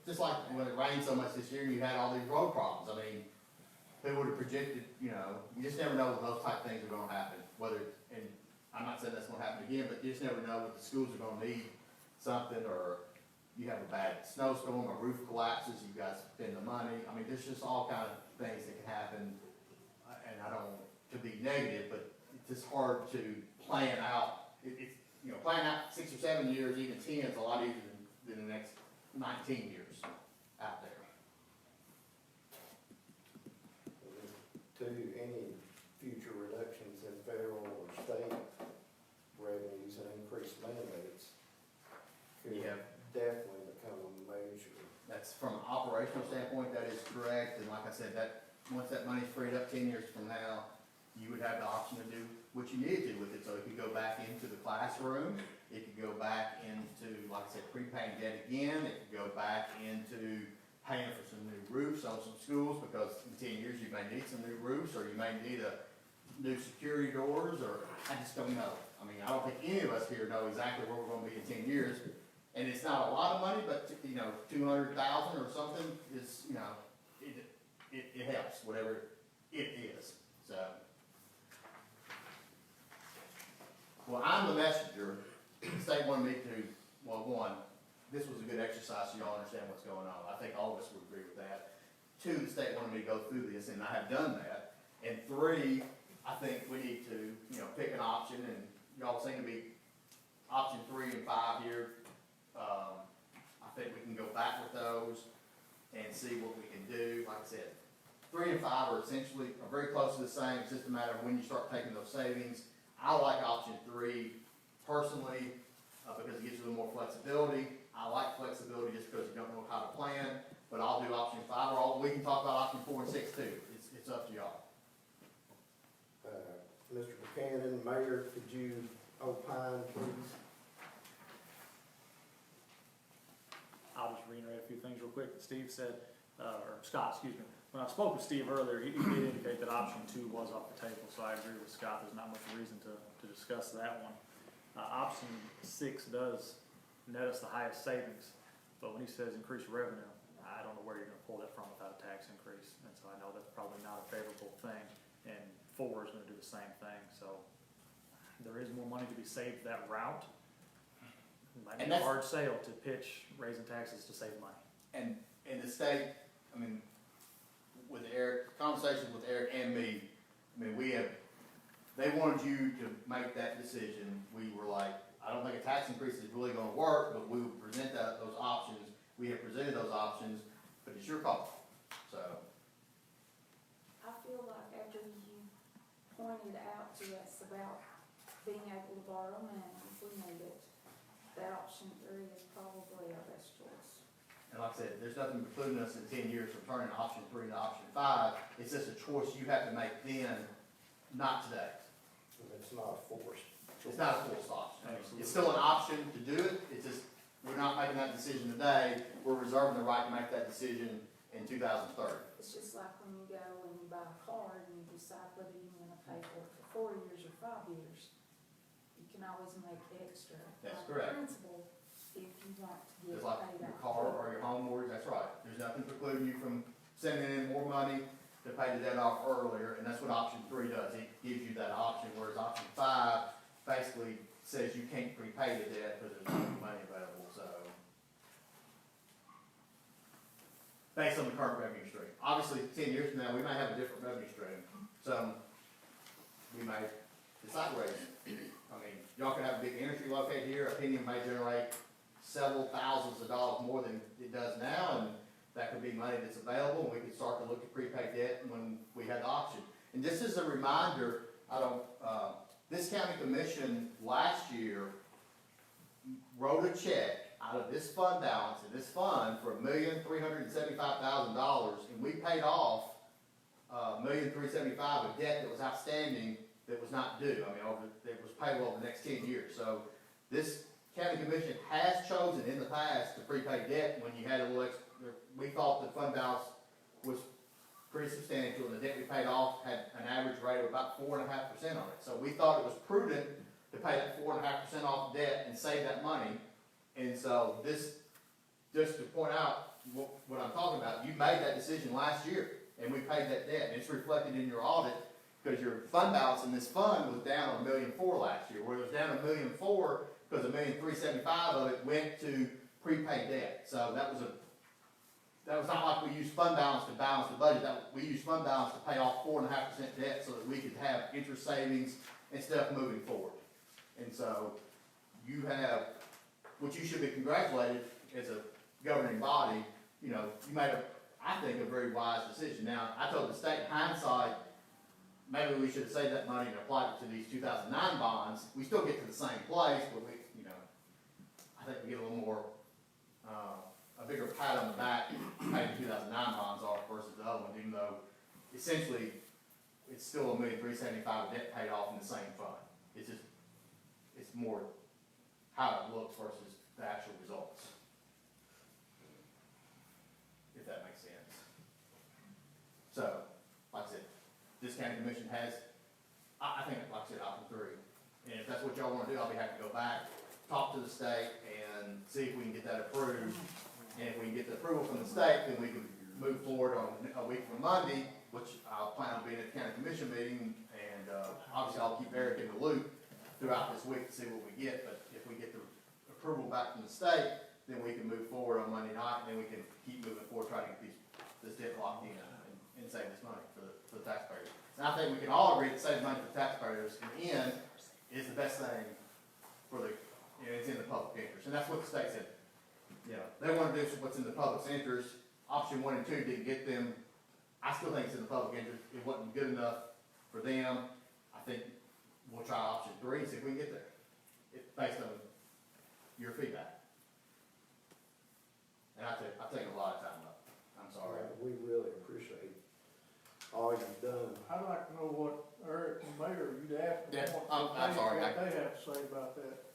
just like when it rained so much this year, you had all these road problems. I mean, who would have predicted, you know, you just never know when those type of things are going to happen. Whether, and I'm not saying that's going to happen again, but you just never know if the schools are going to need something, or you have a bad snowstorm, a roof collapses, you guys spend the money. I mean, there's just all kind of things that can happen, and I don't want to be negative, but it's just hard to plan out. It's, you know, plan out 6 or 7 years, even 10 is a lot easier than the next 19 years out there. To any future reductions in federal or state revenues and increased mandates could Yeah. definitely become a major. That's from an operational standpoint, that is correct, and like I said, that, once that money's freed up 10 years from now, you would have the option to do what you needed to with it. So it could go back into the classroom, it could go back into, like I said, prepaying debt again, it could go back into paying for some new roofs on some schools, because in 10 years you may need some new roofs, or you may need new security doors, or I just don't know. I mean, I don't think any of us here know exactly where we're gonna be in 10 years, and it's not a lot of money, but, you know, 200,000 or something is, you know, it helps, whatever it is, so. Well, I'm the messenger. The state wanted me to, well, one, this was a good exercise so y'all understand what's going on. I think all of us would agree with that. 2, the state wanted me to go through this, and I have done that. And 3, I think we need to, you know, pick an option, and y'all seem to be option 3 and 5 here. I think we can go back with those and see what we can do. Like I said, 3 and 5 are very close to the same. It's just a matter of when you start taking those savings. I like option 3 personally, because it gives you a little more flexibility. I like flexibility just because you don't know how to plan, but I'll do option 5, or we can talk about option 4 and 6 too. It's up to y'all. Mr. Buchanan, Mayor, could you opine, please? I'll just reiterate a few things real quick. Steve said, or Scott, excuse me. When I spoke with Steve earlier, he did indicate that option 2 was off the table, so I agree with Scott. There's not much reason to discuss that one. Option 6 does net us the highest savings, but when he says increased revenue, I don't know where you're gonna pull that from without a tax increase, and so I know that's probably not a favorable thing, and 4 is gonna do the same thing, so there is more money to be saved that route. It might be a hard sale to pitch raising taxes to save money. And the state, I mean, with Eric, conversations with Eric and me, I mean, they wanted you to make that decision. We were like, I don't think a tax increase is really gonna work, but we would present those options. We have presented those options, but it's your call, so. I feel like after you pointed out to us about being able to borrow money if we need it, that option 3 is probably our best choice. And like I said, there's nothing precluding us in 10 years from turning option 3 to option 5. It's just a choice you have to make then, not today. It's not a forced. It's not a forced option. It's still an option to do it. It's just, we're not making that decision today. We're reserving the right to make that decision in 2030. It's just like when you go and you buy a car and you decide whether you want to pay for it for 4 years or 5 years. You can always make extra. That's like correct. Principal, if you want to get Just like paid your out. car or your home mortgage, that's right. There's nothing precluding you from sending in more money to pay the debt off earlier, and that's what option 3 does. It gives you that option, whereas option 5 basically says you can't prepay the debt because there's no money available, so. Based on the current revenue stream. Obviously, 10 years from now, we may have a different revenue stream. So, we may decide to raise it. I mean, y'all can have a big energy located here, opinion may generate several thousands of dollars more than it does now, and that could be money that's available, and we could start to look at prepaid debt when we had the option. And just as a reminder, this county commission last year wrote a check out of this fund balance in this fund for $1,375,000, and we paid off $1,375,000 of debt that was outstanding that was not due. I mean, that was payable over the next 10 years. So this county commission has chosen in the past to prepay debt when you had a little extra. We thought the fund balance was pretty substantial, and the debt we paid off had an average rate of about 4.5% on it. So we thought it was prudent to pay that 4.5% off debt and save that money. And so this, just to point out what I'm talking about, you made that decision last year, and we paid that debt, and it's reflected in your audit, because your fund balance in this fund was down $1.4 million last year, where it was down $1.4 million because $1,375,000 of it went to prepaid debt. So that was not like we used fund balance to balance the budget. We used fund balance to pay off 4.5% debt so that we could have interest savings and stuff moving forward. And so you have, which you should be congratulated as a governing body, you know, you made I think, a very wise decision. Now, I told the state in hindsight, maybe we should have saved that money and applied it to these 2009 bonds. We still get to the same place, but we, you know, I think we get a little more, a bigger pat on the back, paying 2009 bonds off versus the other one, even though essentially it's still $1,375,000 debt paid off in the same fund. It's just, it's more how it looks versus the actual results. If that makes sense. So, like I said, this county commission has, I think, like I said, option 3. And if that's what y'all wanna do, I'll be happy to go back, talk to the state, and see if we can get that approved. And if we can get the approval from the state, then we can move forward on a week from Monday, which I'll plan on being at the county commission meeting, and, obviously I'll keep Eric in the loop throughout this week to see what we get, but if we get the approval back from the state, then we can move forward on Monday night, and then we can keep moving forward, trying to get this debt locked in and save this money for the taxpayers. And I think we can all agree that saving money for the taxpayers in the end is the best thing for the, you know, it's in the public interest, and that's what the state said. You know, they want to do what's in the public's interest. Option 1 and 2 didn't get them. I still think it's in the public interest. It wasn't good enough for them. I think we'll try option 3 and see if we can get there, based on your feedback. And I've taken a lot of time up. I'm sorry. We really appreciate all you've done. I'd like to know what Eric and Mayor, you'd ask them. Yeah, what I'm sorry. What they have to say about that.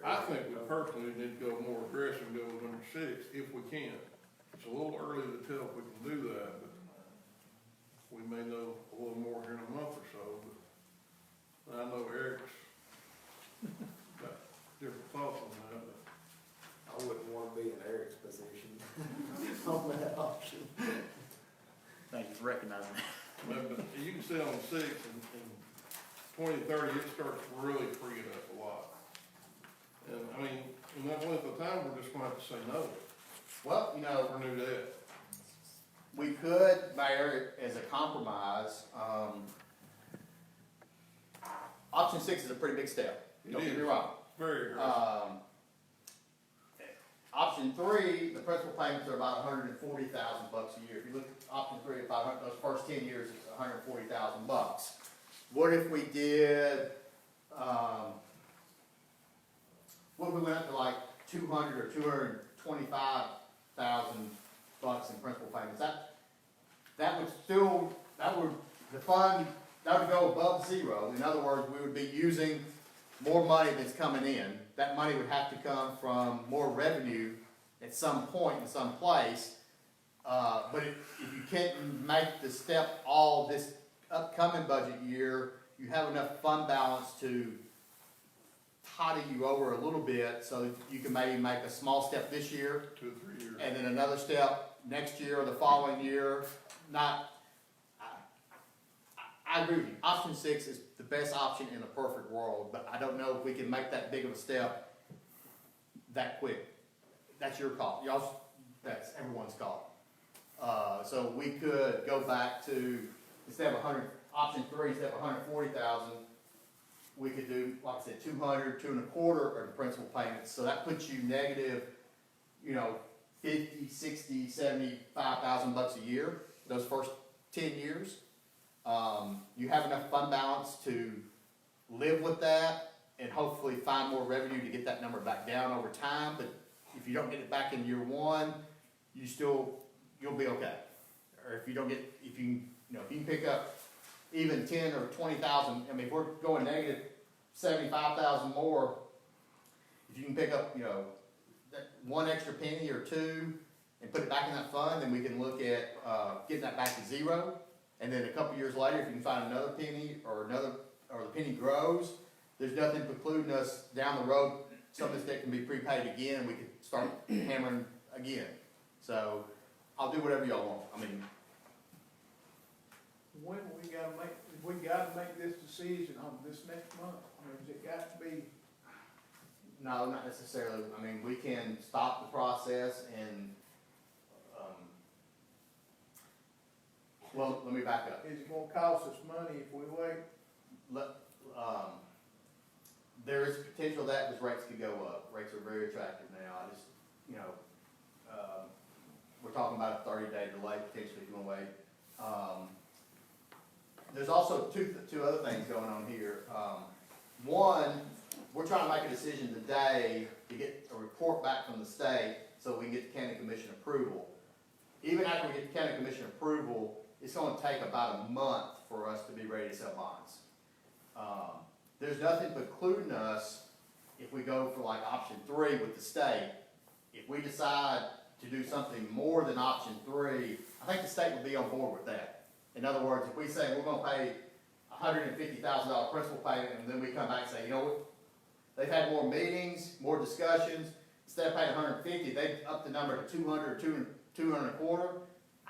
I think we personally need to go more aggressive, go with number 6, if we can. It's a little early to tell if we can do that, but we may know a little more here in a month or so, but I know Eric's got different thoughts on that, but. I wouldn't wanna be in Eric's position on that option. Thank you for recognizing that. But you can sit on 6 and 2030, it starts really freeing up a lot. And I mean, in that length of time, we're just gonna have to say no Well, you know, for new debt. we could, Mayor, as a compromise, option 6 is a pretty big step. It Don't get me is. wrong. Very aggressive. option three, the principal payments are about $140,000 a year. If you look at option three, about those first 10 years, it's $140,000. What if we did, what if we went up to like 200 or 225,000 bucks in principal payments? That would still, the fund, that would go above zero. In other words, we would be using more money that's coming in. That money would have to come from more revenue at some point in some place. But if you can't make the step all this upcoming budget year, you have enough fund balance to toddy you over a little bit so that you can maybe make a small step this year 2 or 3 years. and then another step next year or the following year. I agree with you. Option 6 is the best option in a perfect world, but I don't know if we can make that big of a step that quick. That's your call. That's everyone's call. So we could go back to, instead of option 3, instead of 140,000, we could do, like I said, 200, 2 1/4 are the principal payments. So that puts you negative, 50, 60, 75,000 bucks a year, those first 10 years. You have enough fund balance to live with that and hopefully find more revenue to get that number back down over time. But if you don't get it back in year one, you'll be okay. Or if you don't get, if you can pick up even 10 or 20,000, I mean, if we're going negative 75,000 more, if you can pick up, that one extra penny or two and put it back in that fund, then we can look at, getting that back to zero. And then a couple years later, if you can find another penny or the penny grows, there's nothing precluding us down the road, some of this debt can be prepaid again and we could start hammering again. So I'll do whatever y'all want. I mean, When we gotta make this decision on this next month, I mean, has it got to be, no, not necessarily. I mean, we can stop the process and, well, let me back up. is it gonna cost us money if we wait? There is potential that because rates could go up. Rates are very attractive now. We're talking about a 30-day delay potentially if you want to wait. There's also two other things going on here. One, we're trying to make a decision today to get a report back from the state so we can get the county commission approval. Even after we get the county commission approval, it's going to take about a month for us to be ready to sell bonds. There's nothing precluding us, if we go for like option 3 with the state, if we decide to do something more than option 3, I think the state will be on board with that. In other words, if we say we're going to pay $150,000 principal payment and then we come back and say, you know what, they've had more meetings, more discussions, instead of paying $150,000, they've upped the number to $200,000 or $200,000 $225,000.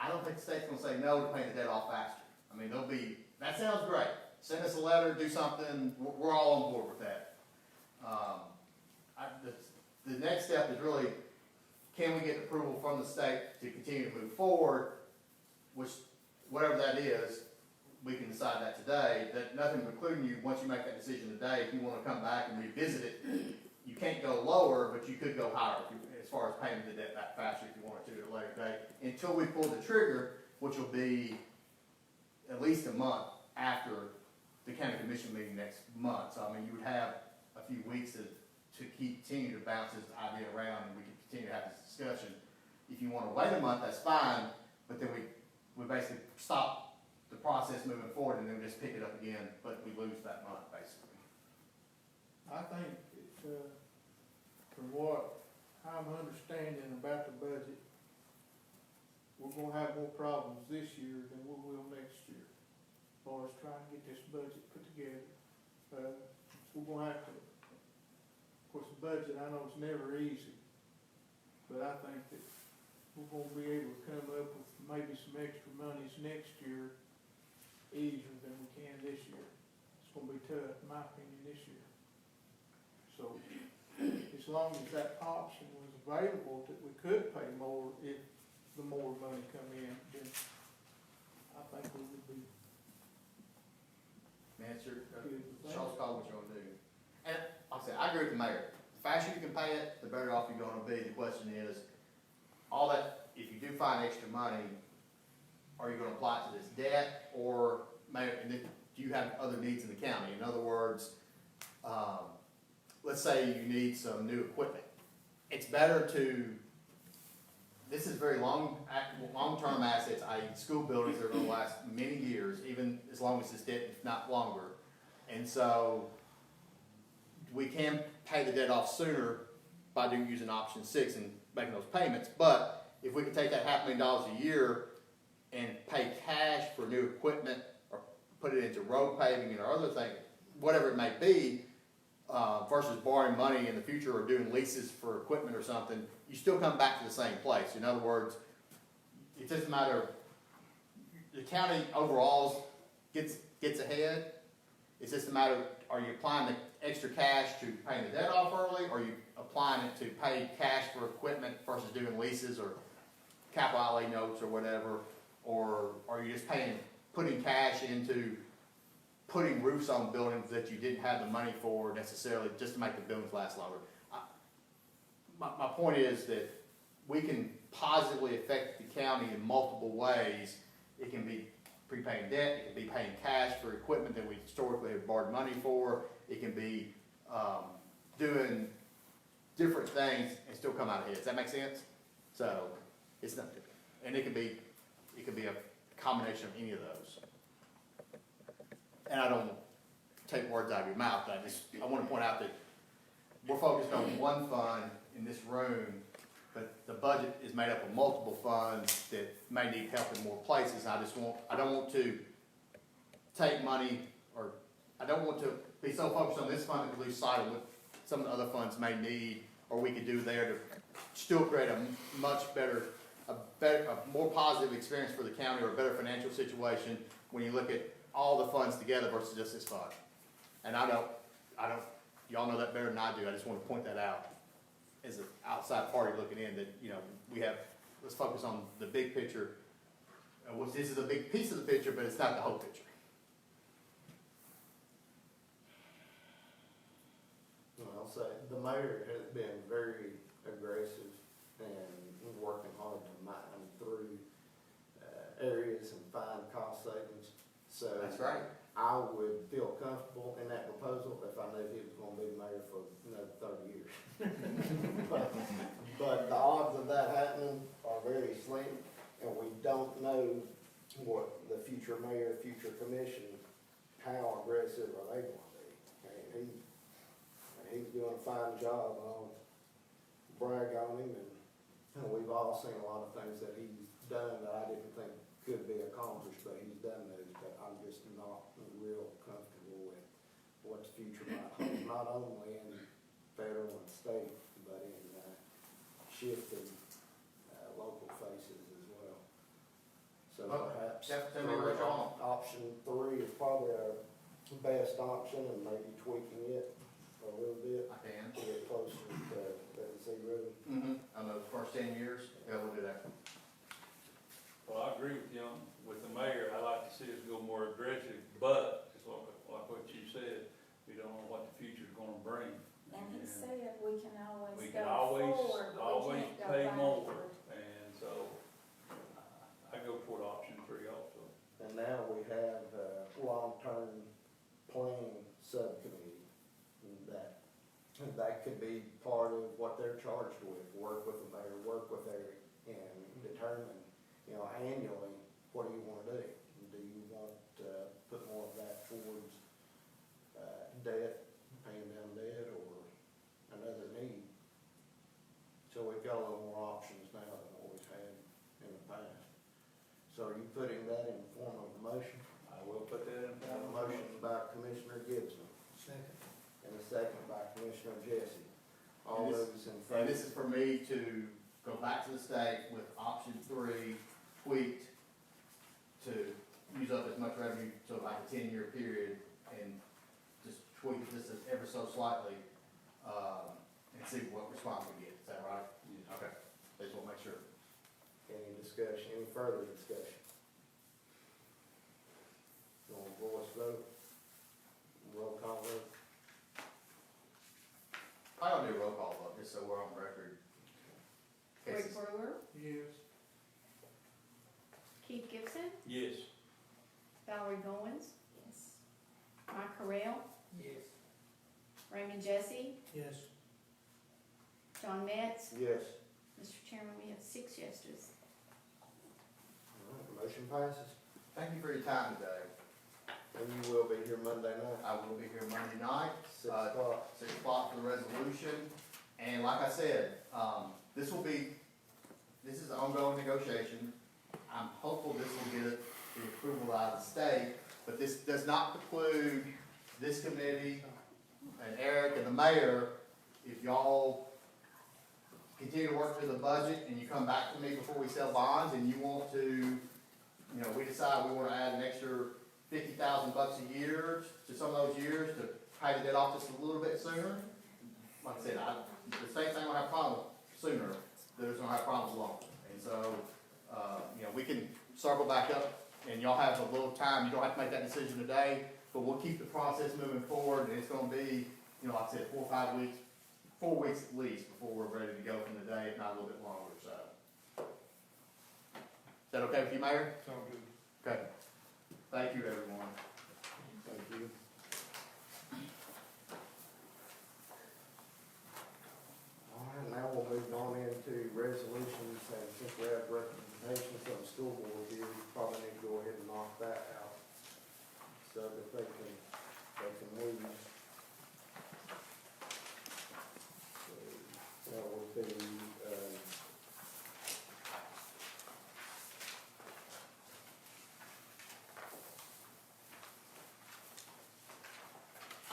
I don't think the state's going to say no to paying the debt off faster. I mean, that sounds great. Send us a letter, do something, we're all on board with that. The next step is really, can we get approval from the state to continue to move forward, which, whatever that is, we can decide that today. That nothing precluding you, once you make that decision today, if you want to come back and revisit it, you can't go lower, but you could go higher as far as paying the debt back faster if you wanted to at a later date, until we pull the trigger, which will be at least a month after the county commission meeting next month. So I mean, you would have a few weeks to continue to bounce this idea around, and we can continue to have this discussion. If you want to wait a month, that's fine, but then we basically stop the process moving forward, and then we just pick it up again, but we lose that month basically. I think from what I'm understanding about the budget, we're gonna have more problems this year than we will next year, as far as trying to get this budget put together. We're gonna have to, of course, the budget, I know it's never easy, but I think that we're gonna be able to come up with maybe some extra monies next year easier than we can this year. It's gonna be tough, in my opinion, this year. So, as long as that option was available, that we could pay more if the more money come in, then I think we would be Man, it's good with that. Charles call what you want to do. And like I said, I agree with the mayor. faster you can pay it, the better off you're gonna be. The question is, all that, if you do find extra money, are you gonna apply it to this debt, or do you have other needs in the county? In other words, let's say you need some new equipment. It's better to, this is very long-term assets, i.e. school buildings that are gonna last many years, even as long as it's debt, if not longer. And so, we can pay the debt off sooner by using option 6 and making those payments, but if we could take that $500,000 a year and pay cash for new equipment, or put it into road paving or other things, whatever it may be, versus borrowing money in the future or doing leases for equipment or something, you still come back to the same place. In other words, it's just a matter of, the county overall gets ahead. It's just a matter of, are you applying the extra cash to paying the debt off early, or are you applying it to pay cash for equipment versus doing leases or capital outlay notes or whatever, or are you just putting cash into putting roofs on buildings that you didn't have the money for necessarily just to make the buildings last longer? My point is that we can positively affect the county in multiple ways. It can be prepaying debt, it can be paying cash for equipment that we historically have borrowed money for, it can be doing different things and still come out ahead. Does that make sense? So, it's not, and it could be a combination of any of those. And I don't take words out of your mouth, I want to point out that we're focused on one fund in this room, but the budget is made up of multiple funds that may need help in more places. I don't want to take money, or I don't want to be so focused on this fund that we lose sight of what some of the other funds may need, or we could do there to still create a much better, a more positive experience for the county, or a better financial situation when you look at all the funds together versus just this fund. And y'all know that better than I do. I just want to point that out as an outside party looking in, that, let's focus on the big picture. This is a big piece of the picture, but it's not the whole picture. I'll say, the mayor has been very aggressive and working hard to mine through areas and find cost savings. So That's right. I would feel comfortable in that proposal if I knew he was gonna be mayor for another 30 years. But the odds of that happening are very slim, and we don't know what the future mayor, future commission, how aggressive are they gonna be. And he's doing a fine job. I'll brag on him, and we've all seen a lot of things that he's done that I didn't think could be accomplished, but he's done those. But I'm just not real comfortable with what the future might hold, not only in federal and state, but in shifting local faces as well. So perhaps Tell me what y'all want. option 3 is probably our best option, and maybe tweaking it a little bit I can. to get closer to 0. On those first 10 years, yeah, we'll do that. Well, I agree with you with the mayor. I like to see us go more aggressive, but it's like what you said, we don't know what the future's gonna bring. And he said we can We always can go forward, but always we can't go pay more, backward. and so I go toward option 3 also. And now we have a long-term planning subcommittee that could be part of what they're charged with, work with the mayor, work with Eric, and determine, annually, what do you want to do? Do you want to put more of that towards debt, paying down debt, or another need? So we've got a little more options now than what we've had in the past. So are you putting that in the form of a motion? I will put that in. A motion by Commissioner Gibson. Second. And a second by Commissioner Jesse. All And those in And favor? this is for me to go back to the state with option 3 tweaked to use up as much revenue to like a 10-year period, and just tweak this ever so slightly, and see what response we get. Is that right? Okay. I just want to make sure. Any discussion, any further discussion? You want a voice vote? Roll call vote? I don't do a roll Keith Gibson, Yes. Valerie Goins, Yes. Mike Correll, Yes. Raymond Jesse, Yes. John Metz. Yes. Mr. Chairman, we have 6 yeses. All right, motion passes. Thank you for your time today. And you will be here Monday night, I will be here Monday night, 6 o'clock. 6 o'clock for the resolution. And like I said, this is an ongoing negotiation. I'm hopeful this will get the approval out of the state, but this does not preclude this committee and Eric and the mayor, if y'all continue to work through the budget and you come back to me before we sell bonds and you want to, we decide we wanna add an extra $50,000 a year to some of those years to pay the debt off just a little bit sooner. Like I said, the state thing will have problems sooner, there's gonna have problems longer. And so, we can circle back up and y'all have a little time, you don't have to make that decision today, but we'll keep the process moving forward and it's gonna be, like I said, 4 or 5 weeks, 4 weeks at least before we're ready to go from the day, if not a little bit longer, so. Is that okay with you, Mayor? Sound good. Okay. Thank you, everyone. Thank you. All right, now we'll move on into resolutions, and since we have recommendations from the school board here, we probably need to go ahead and knock that out, so that they can move. So, that will be,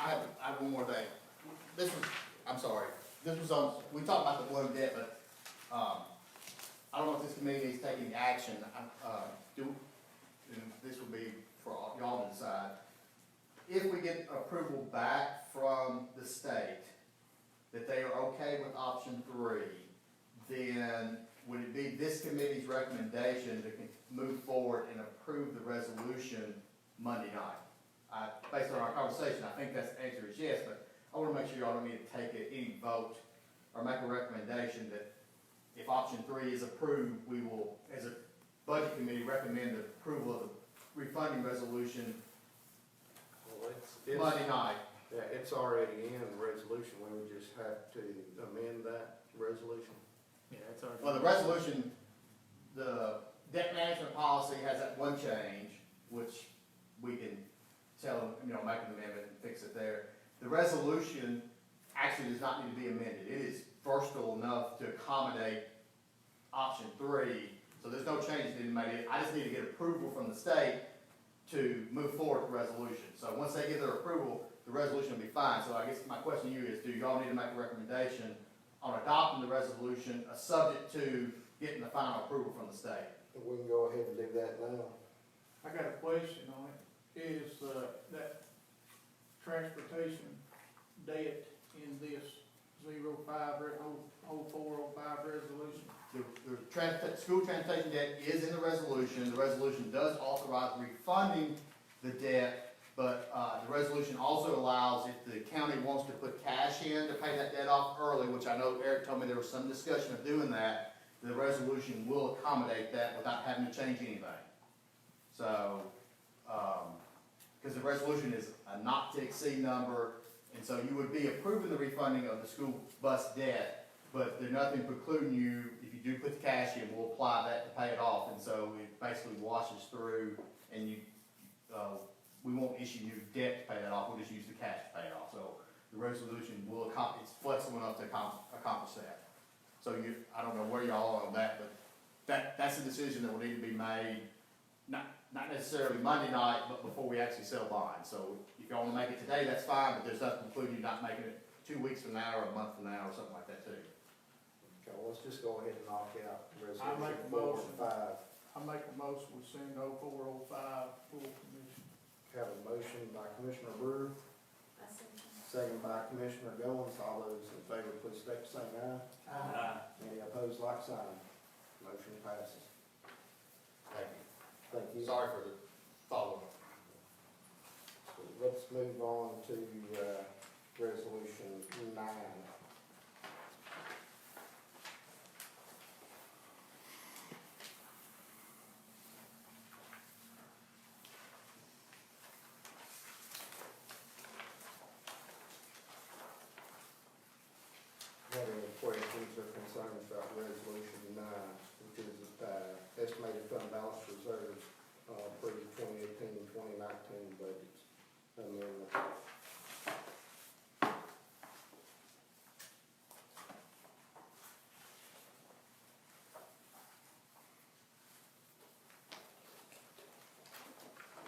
I have one more thing. I'm sorry, this was on, we talked about the balloon debt, but, I don't know if this committee is taking action, and this will be for y'all to decide. If we get approval back from the state that they are okay with option 3, then would it be this committee's recommendation to move forward and approve the resolution Monday night? Based on our conversation, I think that's the answer is yes, but I wanna make sure y'all don't need to take any vote or make a recommendation that if option 3 is approved, we will, as a budget committee, recommend the approval of the refunding resolution well, it's, Monday night. yeah, it's already in the resolution, we would just have to amend that resolution. Yeah, it's already. Well, the resolution, the debt management policy has that one change, which we can tell them, make an amendment and fix it there. The resolution actually does not need to be amended. It is versatile enough to accommodate option 3, so there's no changes needed to be made. I just need to get approval from the state to move forward with the resolution. So once they give their approval, the resolution will be fine. So I guess my question to you is, do y'all need to make a recommendation on adopting the resolution, subject to getting the final approval from the state? We can go ahead and do that now. I got a question on it. Is, that transportation debt in this 0405 resolution? The school transportation debt is in the resolution. The resolution does authorize refunding the debt, but the resolution also allows, if the county wants to put cash in to pay that debt off early, which I know Eric told me there was some discussion of doing that, the resolution will accommodate that without having to change anything. So, because the resolution is a not to exceed number, and so you would be approving the refunding of the school bus debt, but there's nothing precluding you, if you do put the cash in, we'll apply that to pay it off, and so it basically washes through, and we won't issue new debt to pay that off, we'll just use the cash to pay it off. So the resolution will it's flexible enough to accomplish that. So I don't know where y'all are on that, but that's a decision that will need to be made, not necessarily Monday night, but before we actually sell bonds. So if y'all wanna make it today, that's fine, but there's nothing including you not making it 2 weeks from now or a month from now or something like that too. Okay, well, let's just go ahead and knock out I resolution make a 4 motion. and 5. I make a motion, we send 0405 full commission. Have a motion by Commissioner Brewer, I second. second by Commissioner Goins. All those in favor, please state the same aye. Any opposed, like sign. Motion passes. Thank you. Thank you. Sorry for the follow-up. So let's move on to, resolution 9. concerns about resolution 9, which is, estimated fund balance reserves, for the 2018-2019 budgets amendment.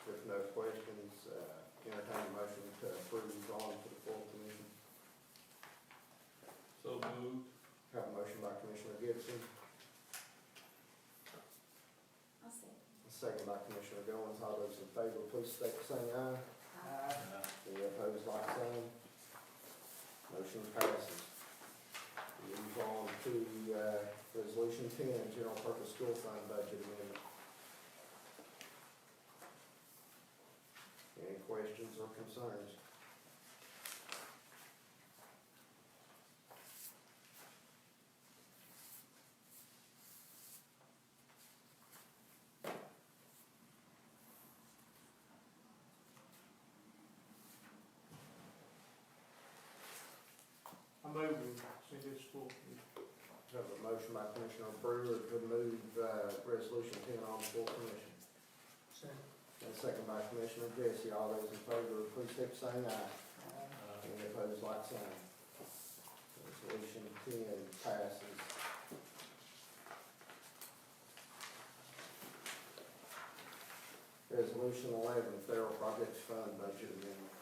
If no questions, entertain a motion to approve on to the full commission. So moved. Have a motion by Commissioner Gibson, I'll say. a second by Commissioner Goins. All those in favor, please state the same aye. Any opposed, like sign. Motion passes. We move on to, resolution 10, general purpose school fund budget amendment. Any questions or concerns? I move we send this full commission. Have a motion by Commissioner Brewer to move, resolution 10 on the full commission. And second by Commissioner Jesse. All those in favor, please state the same aye. Any opposed, like sign. Resolution 10 passes. Resolution 11, federal projects fund budget amendment.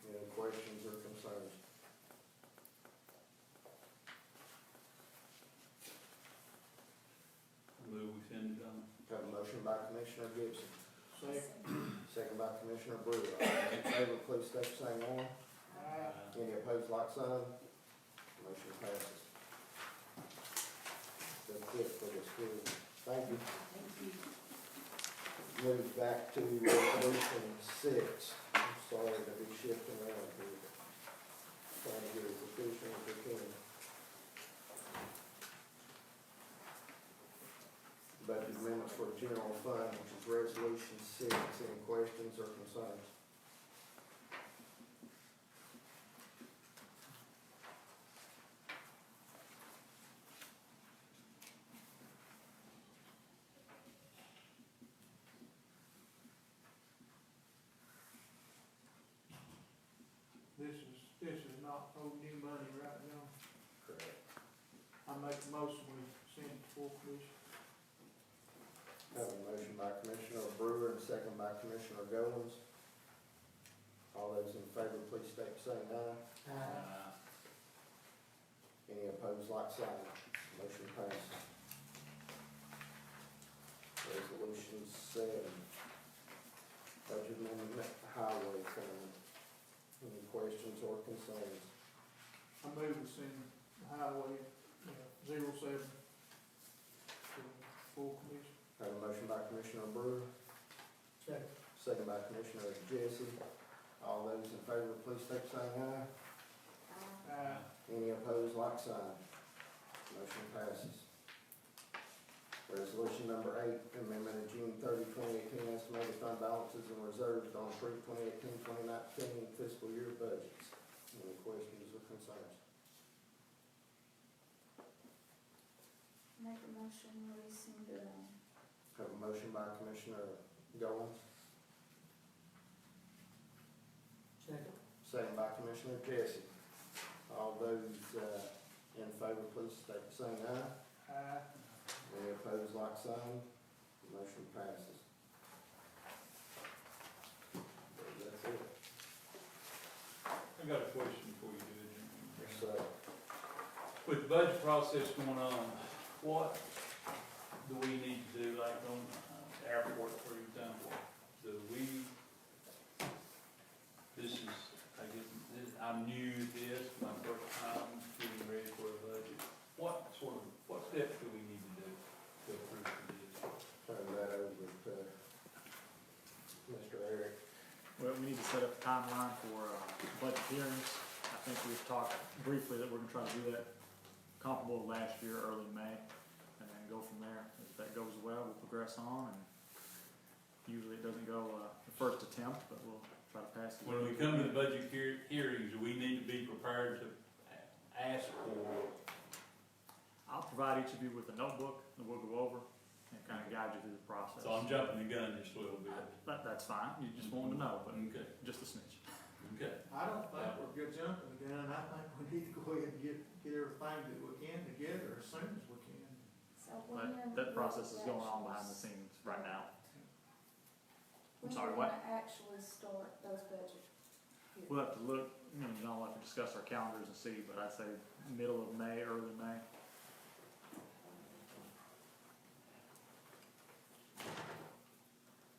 Any questions or concerns? Move we send it on. Have a motion by Commissioner Gibson, Second. second by Commissioner Brewer. All those in favor, please state the same aye. Any opposed, like sign. Motion passes. That's it for the school. Thank you. Move back to resolution 6. I'm sorry to be shifting around here. Trying to get as efficient as we can. Budget amendments for the general fund, which is resolution 6. Any questions or concerns? This is not no new money right now. Correct. I make the motion we send it to full commission. Have a motion by Commissioner Brewer and second by Commissioner Goins. All those in favor, please state the same aye. Any opposed, like sign. Motion passes. Resolution 7, budget amendment highway fund. Any questions or concerns? I move we send the highway, 07 to full commission. Have a motion by Commissioner Brewer, Second. second by Commissioner Jesse. All those in favor, please state the same aye. Any opposed, like sign. Motion passes. Resolution number 8, amendment of June 30, 2018 estimated fund balances and reserves on approved 2018-2019 fiscal year budgets. Any questions or concerns? Make a motion, we send it on. Have a motion by Commissioner Goins, second by Commissioner Jesse. All those, in favor, please state the same aye. Any opposed, like sign. Motion passes. That's it. I got a question before you do it, Jim. Yes, sir. With the budget process going on, what do we need to do, like on the airport, for example? Do we, this is, I guess, I'm new to this, my first time getting ready for a budget. What steps do we need to do to approve this? Turn that over to Mr. Eric. Well, we need to set up a timeline for budget hearings. I think we've talked briefly that we're gonna try to do that comparable to last year, early May, and then go from there. If that goes well, we'll progress on, and usually it doesn't go the first attempt, but we'll try to pass it. When we come to the budget hearings, do we need to be prepared to ask for? I'll provide each of you with a notebook that we'll go over and kind of guide you through the process. So I'm jumping the gun just a little bit. That's fine, you just wanted to know, but Okay, just a snitch. okay. I don't think we're good jumping the gun, I think we need to go ahead and get everything that we can together as soon as we can. So when That process is going on behind the scenes right now. I'm sorry, what? When we actually start those budget hearings? We'll have to look, John will have to discuss our calendars and see, but I'd say middle of May, early May.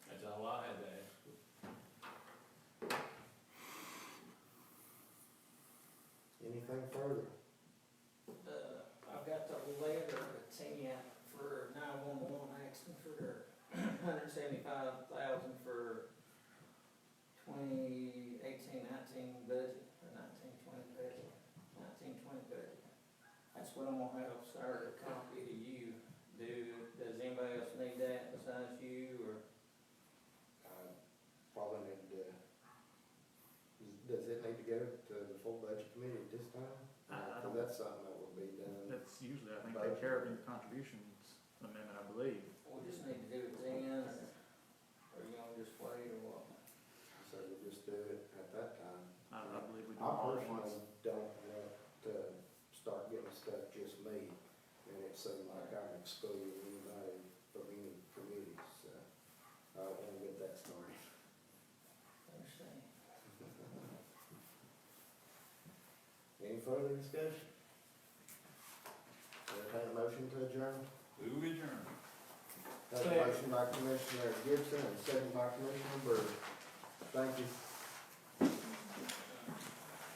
That's all I had to ask. Anything further? I've got the letter to Tina for 911 asking for $175,000 for 2018-19 budget, or 19-20 budget, 19-20 budget. That's what I'm gonna have started a copy to you. Does anybody else need that besides you, or? Probably need to, does it need to go to the full budget committee at this time? I don't- That's something that will be done. That's usually, I think, take care of your contributions amendment, I believe. We just need to do it then, or you gonna just wait, or what? So we'll just do it at that time. I believe we do I all at once. personally don't want to start getting stuff just me, and it seems like I'm excluding anybody from any committees, so I don't want to get that started. Understand? Any further discussion? Entertain a motion to adjourn? We will adjourn. Have a motion by Commissioner Gibson and second by Commissioner Bird. Thank you.